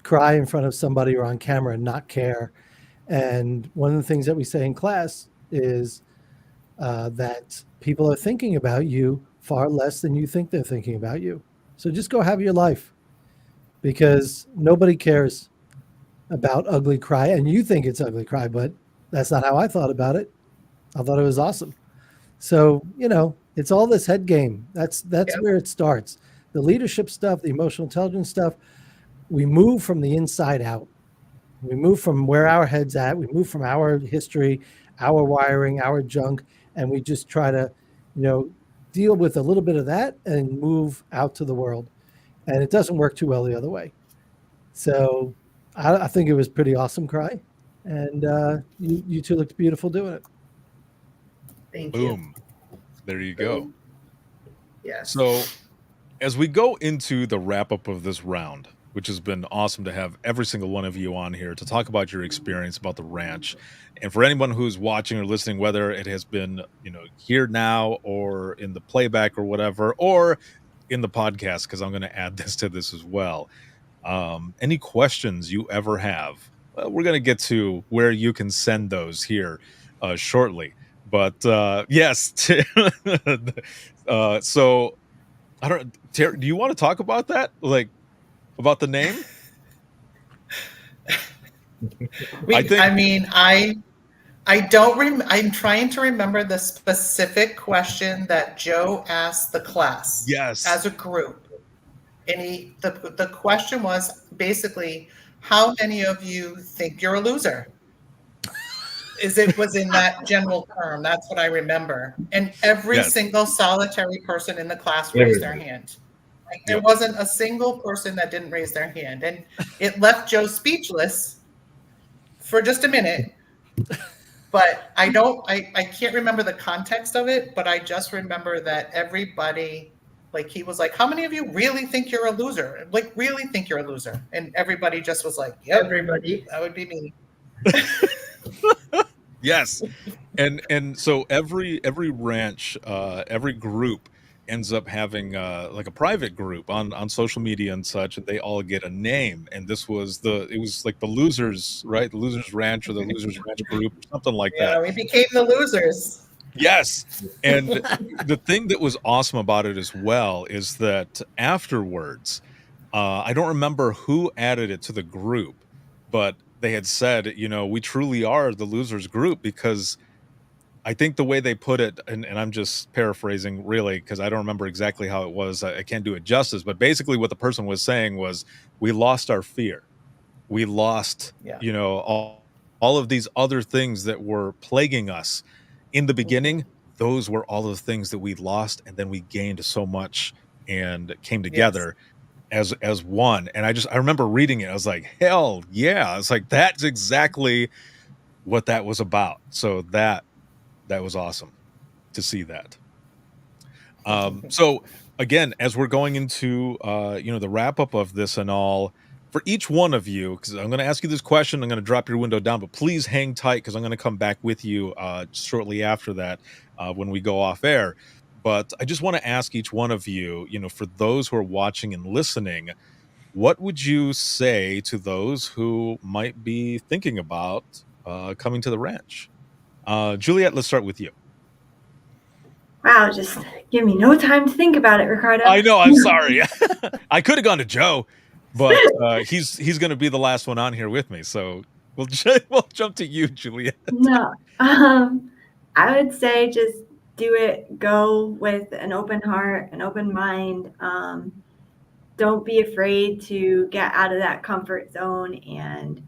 cry in front of somebody or on camera and not care. And one of the things that we say in class is that people are thinking about you far less than you think they're thinking about you. So just go have your life because nobody cares. about ugly cry, and you think it's ugly cry, but that's not how I thought about it. I thought it was awesome. So, it's all this head game. That's Yep. where it starts. The leadership stuff, the emotional intelligence stuff, we move from the inside out. We move from where our head's at. We move from our history, our wiring, our junk, and we just try to, deal with a little bit of that and move out to the world. And it doesn't work too well the other way. So I think it was pretty awesome, Cry. And you two looked beautiful doing it. Thank you. Boom. There you go. Yes. So, as we go into the wrap up of this round, which has been awesome to have every single one of you on here to talk about your experience about the ranch. And for anyone who's watching or listening, whether it has been, here now or in the playback or whatever, or in the podcast, because I'm going to add this to this as well. Any questions you ever have, we're going to get to where you can send those here shortly. But yes, so I don't. Terry, do you want to talk about that? Like about the name? I'm trying to remember the specific question that Joe asked the class. Yes. As a group. And the question was basically, how many of you think you're a loser? Was in that general term. That's what I remember. And every single solitary person in the class raised their hand. There wasn't a single person that didn't raise their hand. And it left Joe speechless for just a minute. But I can't remember the context of it, but I just remember that everybody, he was like, how many of you really think you're a loser? Really think you're a loser? And everybody just was like, yep, everybody. That would be me. Yes. And so every ranch, every group ends up having like a private group on social media and such, and they all get a name. And it was like the Losers, right? The Losers Ranch or the Losers Ranch group or something like that. Yeah, we became the Losers. Yes. And the thing that was awesome about it as well is that afterwards, I don't remember who added it to the group, but they had said, we truly are the Losers group, because I think the way they put it, and I'm just paraphrasing really, because I don't remember exactly how it was. I can't do it justice, but basically what the person was saying was, we lost our fear. We lost, all of these other things that were plaguing us in the beginning. Those were all of the things that we lost, and then we gained so much and came together as one. And I remember reading it. I was like, hell yeah. It's like, that's exactly what that was about. So that was awesome to see that. So again, as we're going into the wrap up of this and all, for each one of you, because I'm going to ask you this question, I'm going to drop your window down, but please hang tight, because I'm going to come back with you shortly after that when we go off air. But I just want to ask each one of you, for those who are watching and listening, what would you say to those who might be thinking about coming to the ranch? Juliet, let's start with you. Wow, just give me no time to think about it, Ricardo. I know, I'm sorry. I could have gone to Joe, but he's going to be the last one on here with me. So we'll jump to you, Juliet. No, I would say just do it. Go with an open heart, an open mind. Don't be afraid to get out of that comfort zone and,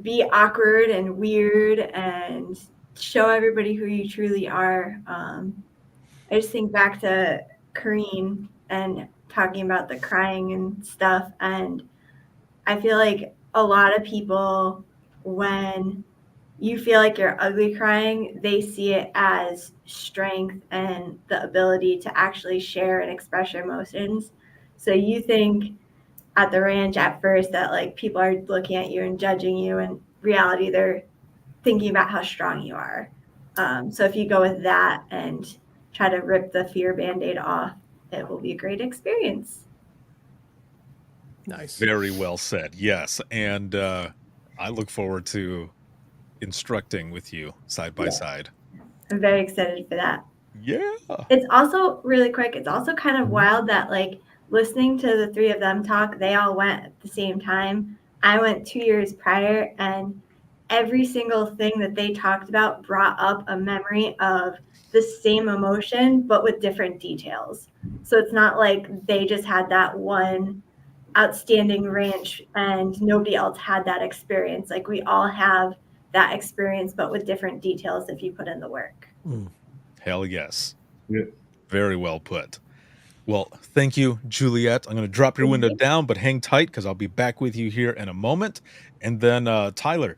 be awkward and weird and show everybody who you truly are. I just think back to Kareen and talking about the crying and stuff. And I feel like a lot of people, when you feel like you're ugly crying, they see it as strength and the ability to actually share and express your emotions. So you think at the ranch at first that people are looking at you and judging you. In reality, they're thinking about how strong you are. So if you go with that and try to rip the fear Band-Aid off, it will be a great experience. Nice. Very well said. Yes. And I look forward to instructing with you side by side. I'm very excited for that. Yeah. It's also really quick. It's also kind of wild that listening to the three of them talk, they all went at the same time. I went 2 years prior, and every single thing that they talked about brought up a memory of the same emotion, but with different details. So it's not like they just had that one outstanding ranch and nobody else had that experience. Like, we all have that experience, but with different details if you put in the work. Hell yes. Yeah. Very well put. Well, thank you, Juliet. I'm going to drop your window down, but hang tight because I'll be back with you here in a moment. And then, Tyler,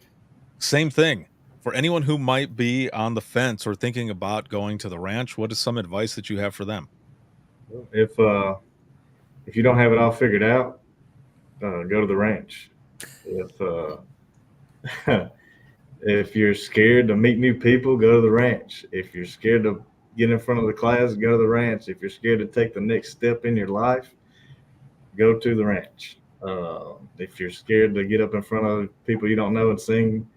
same thing. For anyone who might be on the fence or thinking about going to the ranch, what is some advice that you have for them? If you don't have it all figured out, go to the ranch. If you're scared to meet new people, go to the ranch. If you're scared to get in front of the class, go to the ranch. If you're scared to take the next step in your life, go to the ranch. If you're scared to get up in front of people you don't know and sing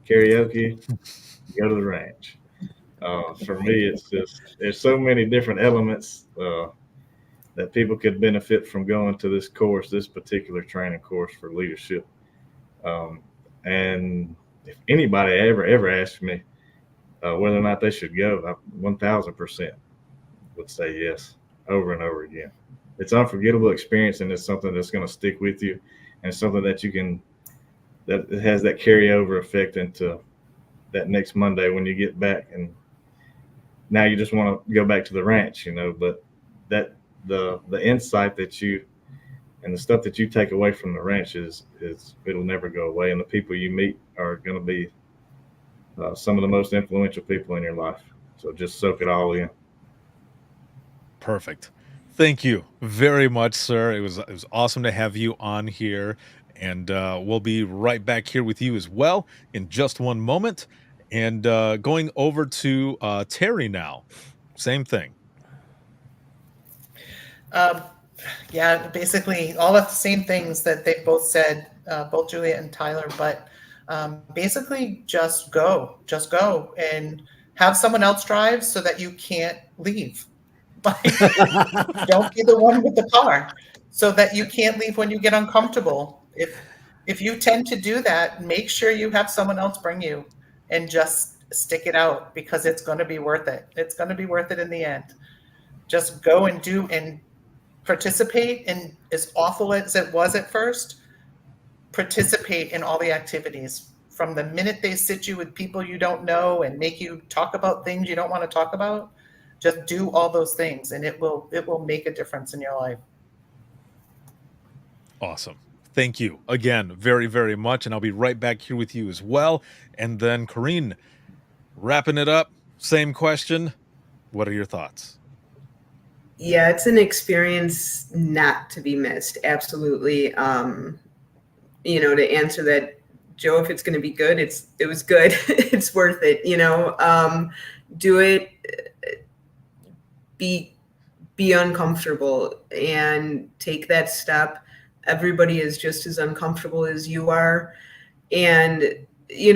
karaoke, go to the ranch. For me, it's just there's so many different elements that people could benefit from going to this course, this particular training course for leadership. And if anybody ever asks me whether or not they should go, I 1000% would say yes, over and over again. It's an unforgettable experience, and it's something that's going to stick with you, and something that that has that carryover effect into that next Monday when you get back, and now you just want to go back to the ranch, but that the insight that you and the stuff that you take away from the ranch is it'll never go away, and the people you meet are going to be some of the most influential people in your life. So just soak it all in. Perfect. Thank you very much, sir. It was awesome to have you on here, and we'll be right back here with you as well in just one moment. And going over to Terry now, same thing. Yeah, basically all of the same things that they both said, both Juliet and Tyler, but basically just go and have someone else drive so that you can't leave. Like, don't be the one with the car so that you can't leave when you get uncomfortable. If you tend to do that, make sure you have someone else bring you and just stick it out, because it's going to be worth it. It's going to be worth it in the end. Just go and do and participate in, as awful as it was at first, participate in all the activities. From the minute they sit you with people you don't know and make you talk about things you don't want to talk about, just do all those things, and it will make a difference in your life. Awesome. Thank you again very, very much. And I'll be right back here with you as well. And then Corrine, wrapping it up, same question. What are your thoughts? Yeah, it's an experience not to be missed. Absolutely. To answer that, Joe, if it's going to be good, it was good. It's worth it. Do it. Be uncomfortable and take that step. Everybody is just as uncomfortable as you are, and you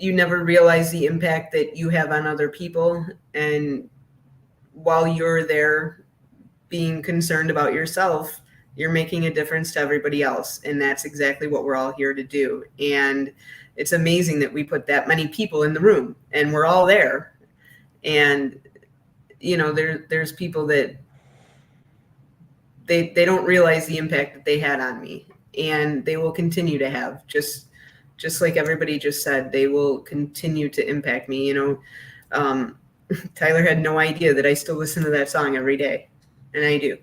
never realize the impact that you have on other people. And while you're there being concerned about yourself, you're making a difference to everybody else. And that's exactly what we're all here to do. And it's amazing that we put that many people in the room and we're all there. And, there's people that they don't realize the impact that they had on me, and they will continue to have, just like everybody just said, they will continue to impact me. Tyler had no idea that I still listen to that song every day, and I do.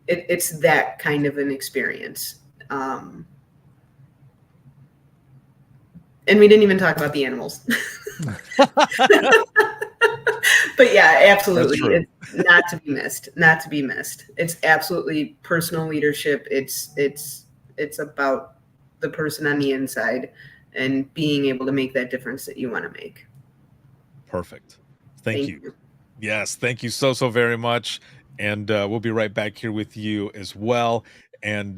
It's that kind of an experience. And we didn't even talk about the animals. But yeah, absolutely. It's not to be missed. It's absolutely personal leadership. It's about the person on the inside and being able to make that difference that you want to make. Perfect. Thank you. Yes, thank you so very much. And we'll be right back here with you as well. And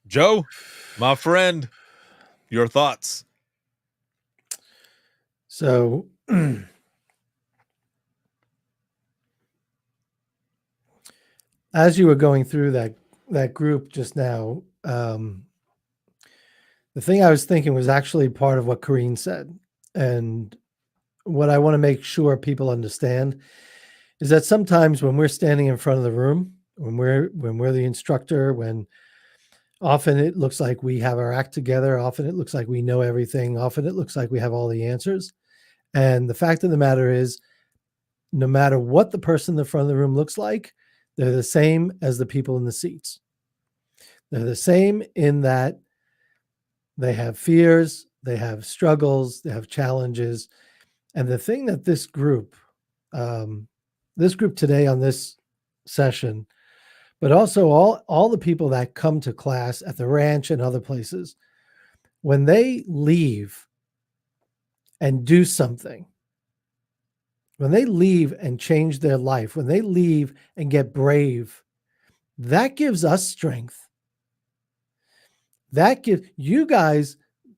Joe, my friend, your thoughts. So as you were going through that group just now, the thing I was thinking was actually part of what Corrine said. And what I want to make sure people understand is that sometimes when we're standing in front of the room, when we're the instructor, when often it looks like we have our act together, often it looks like we know everything, often it looks like we have all the answers. And the fact of the matter is, no matter what the person in the front of the room looks like, they're the same as the people in the seats. They're the same in that they have fears, they have struggles, they have challenges. And the thing that this group today on this session, but also all the people that come to class at the ranch and other places, when they leave and do something, when they leave and change their life, when they leave and get brave, that gives us strength. That gives you guys,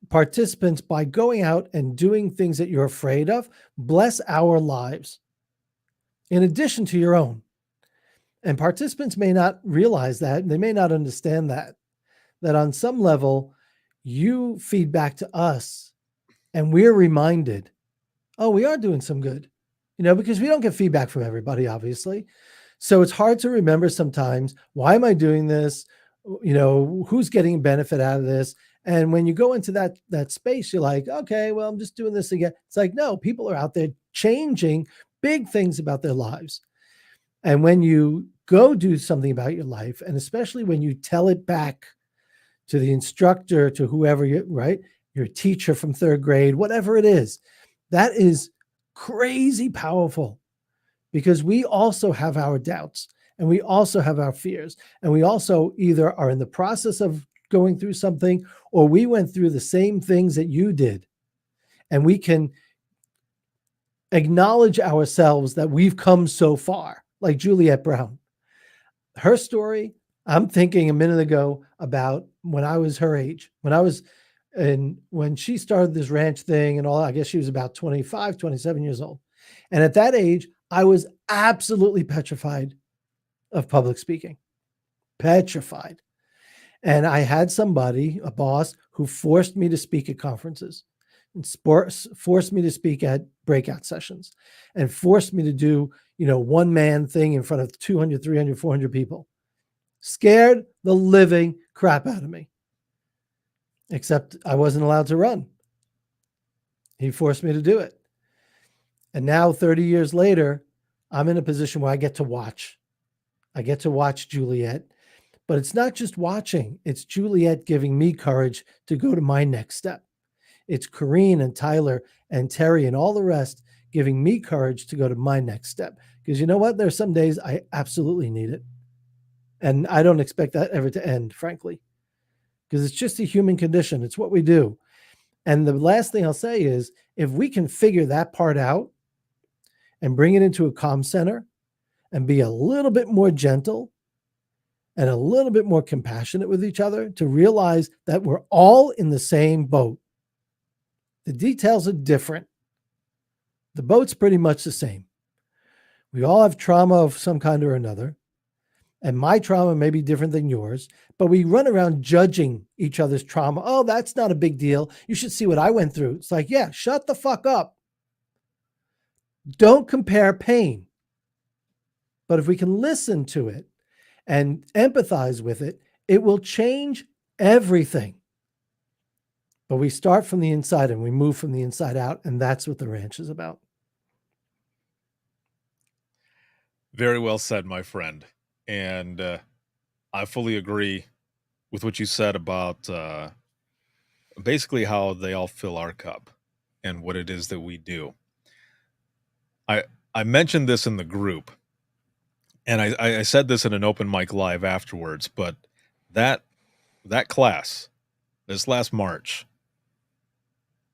participants, by going out and doing things that you're afraid of, bless our lives in addition to your own. And participants may not realize that, they may not understand that on some level, you feed back to us and we're reminded, oh, we are doing some good, because we don't get feedback from everybody, obviously. So it's hard to remember sometimes, why am I doing this? Who's getting benefit out of this? And when you go into that space, you're like, okay, well, I'm just doing this again. It's like, no, people are out there changing big things about their lives. And when you go do something about your life, and especially when you tell it back to the instructor, to whoever your teacher from third grade, whatever it is, that is crazy powerful, because we also have our doubts and we also have our fears, and we also either are in the process of going through something, or we went through the same things that you did, and we can acknowledge ourselves that we've come so far. Like Juliette Brown, her story, I'm thinking a minute ago about when I was her age, when she started this ranch thing and all. I guess she was about 25, 27 years old. And at that age, I was absolutely petrified of public speaking, petrified. And I had somebody, a boss, who forced me to speak at conferences, and forced me to speak at breakout sessions, and forced me to do, one man thing in front of 200, 300, 400 people. Scared the living crap out of me. Except I wasn't allowed to run. He forced me to do it. And now 30 years later, I'm in a position where I get to watch. I get to watch Juliette. But it's not just watching. It's Juliette giving me courage to go to my next step. It's Corrine and Tyler and Terry and all the rest giving me courage to go to my next step. Because you know what? There's some days I absolutely need it. And I don't expect that ever to end, frankly. Because it's just a human condition. It's what we do. And the last thing I'll say is, if we can figure that part out and bring it into a comm center and be a little bit more gentle and a little bit more compassionate with each other, to realize that we're all in the same boat. The details are different. The boat's pretty much the same. We all have trauma of some kind or another. And my trauma may be different than yours, but we run around judging each other's trauma. Oh, that's not a big deal. You should see what I went through. It's like, yeah, shut the fuck up. Don't compare pain. But if we can listen to it and empathize with it, it will change everything. But we start from the inside and we move from the inside out, and that's what the ranch is about. Very well said, my friend. And I fully agree with what you said about basically how they all fill our cup and what it is that we do. I mentioned this in the group, and I said this in an open mic live afterwards, but that class, this last March,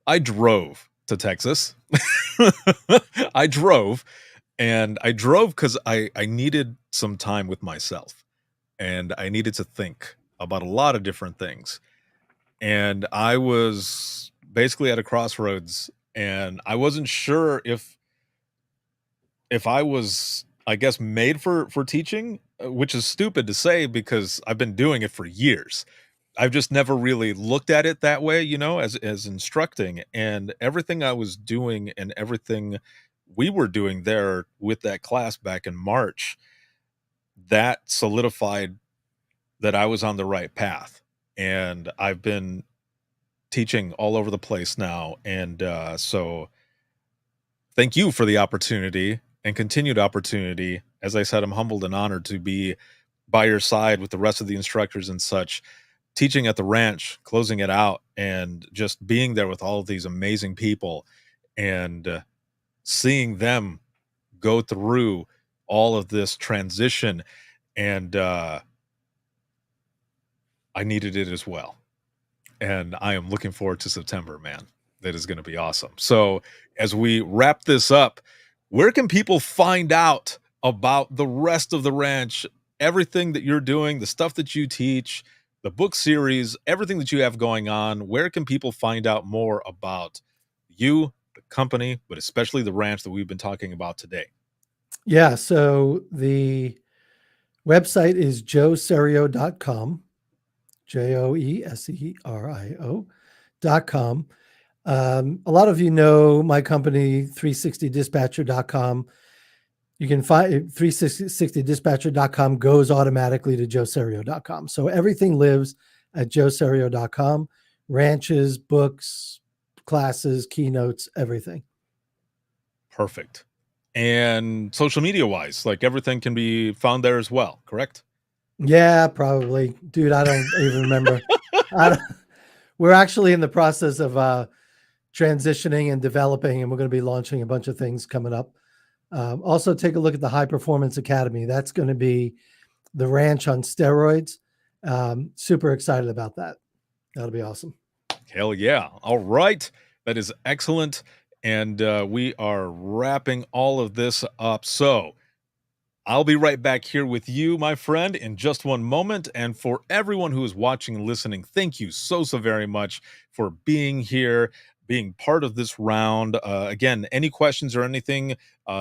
I drove to Texas. I drove because I needed some time with myself, and I needed to think about a lot of different things. And I was basically at a crossroads, and I wasn't sure if I was I guess, made for teaching, which is stupid to say because I've been doing it for years. I've just never really looked at it that way, as instructing, and everything I was doing and everything we were doing there with that class back in March, that solidified that I was on the right path. And I've been teaching all over the place now. And so thank you for the opportunity and continued opportunity. As I said, I'm humbled and honored to be by your side with the rest of the instructors and such, teaching at the ranch, closing it out, and just being there with all of these amazing people and seeing them go through all of this transition. And I needed it as well. And I am looking forward to September, man. That is going to be awesome. So, as we wrap this up, where can people find out about the rest of the ranch, everything that you're doing, the stuff that you teach, the book series, everything that you have going on? Where can people find out more about you, the company, but especially the ranch that we've been talking about today? Yeah. So the website is joeserio.com, joeserio.com. A lot of you know my company, 360dispatcher.com. You can find 360dispatcher.com goes automatically to joeserio.com. So everything lives at joeserio.com. Ranches, books, classes, keynotes, everything. Perfect. And social media wise, like everything can be found there as well, correct? Yeah, probably. Dude, I don't even remember. We're actually in the process of transitioning and developing, and we're going to be launching a bunch of things coming up. Also, take a look at the High Performance Academy. That's going to be the ranch on steroids. Super excited about that. That'll be awesome. Hell yeah. All right. That is excellent. And we are wrapping all of this up. So I'll be right back here with you, my friend, in just one moment. And for everyone who is watching and listening, thank you so very much for being here, being part of this round. Again, any questions or anything,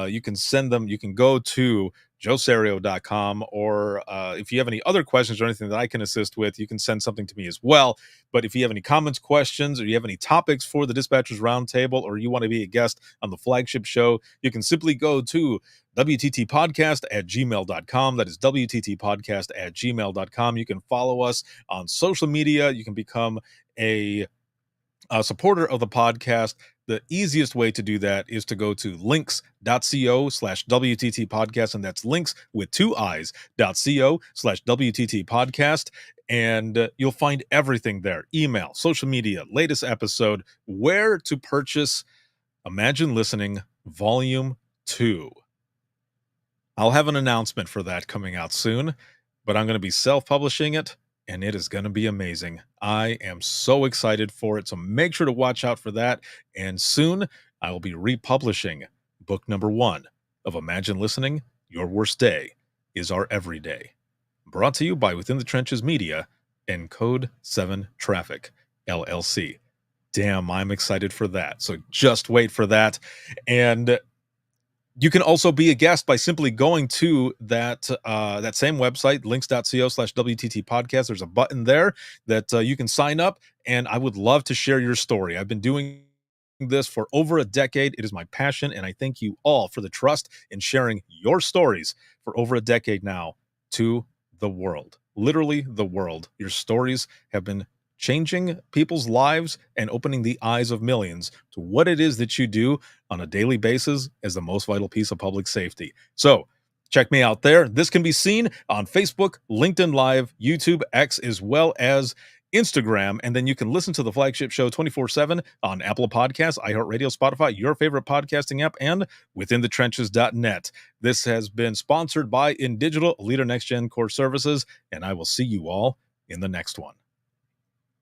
you can send them. You can go to joeserio.com, or if you have any other questions or anything that I can assist with, you can send something to me as well. But if you have any comments, questions, or you have any topics for the Dispatchers Roundtable, or you want to be a guest on the flagship show, you can simply go to wttpodcast@gmail.com. That is wttpodcast@gmail.com. You can follow us on social media. You can become a supporter of the podcast. The easiest way to do that is to go to links.co/WTT podcast. And that's links with 2 i's.co/WTT podcast. And you'll find everything there: email, social media, latest episode, where to purchase Imagine Listening Volume 2. I'll have an announcement for that coming out soon, but I'm going to be self-publishing it, and it is going to be amazing. I am so excited for it, so make sure to watch out for that. And soon, I will be republishing book number 1 of Imagine Listening, Your Worst Day is Our Everyday. Brought to you by Within the Trenches Media and Code 7 Traffic, LLC. Damn, I'm excited for that. So just wait for that. And you can also be a guest by simply going to that same website, links.co/WTT podcast. There's a button there that you can sign up, and I would love to share your story. I've been doing this for over a decade. It is my passion, and I thank you all for the trust in sharing your stories for over a decade now to the world. Literally the world. Your stories have been changing people's lives and opening the eyes of millions to what it is that you do on a daily basis as the most vital piece of public safety. So check me out there. This can be seen on Facebook, LinkedIn Live, YouTube, X, as well as Instagram. And then you can listen to the flagship show 24/7 on Apple Podcasts, iHeartRadio, Spotify, your favorite podcasting app, and withinthetrenches.net. This has been sponsored by InDigital, Leader Next Gen Core Services, and I will see you all in the next one.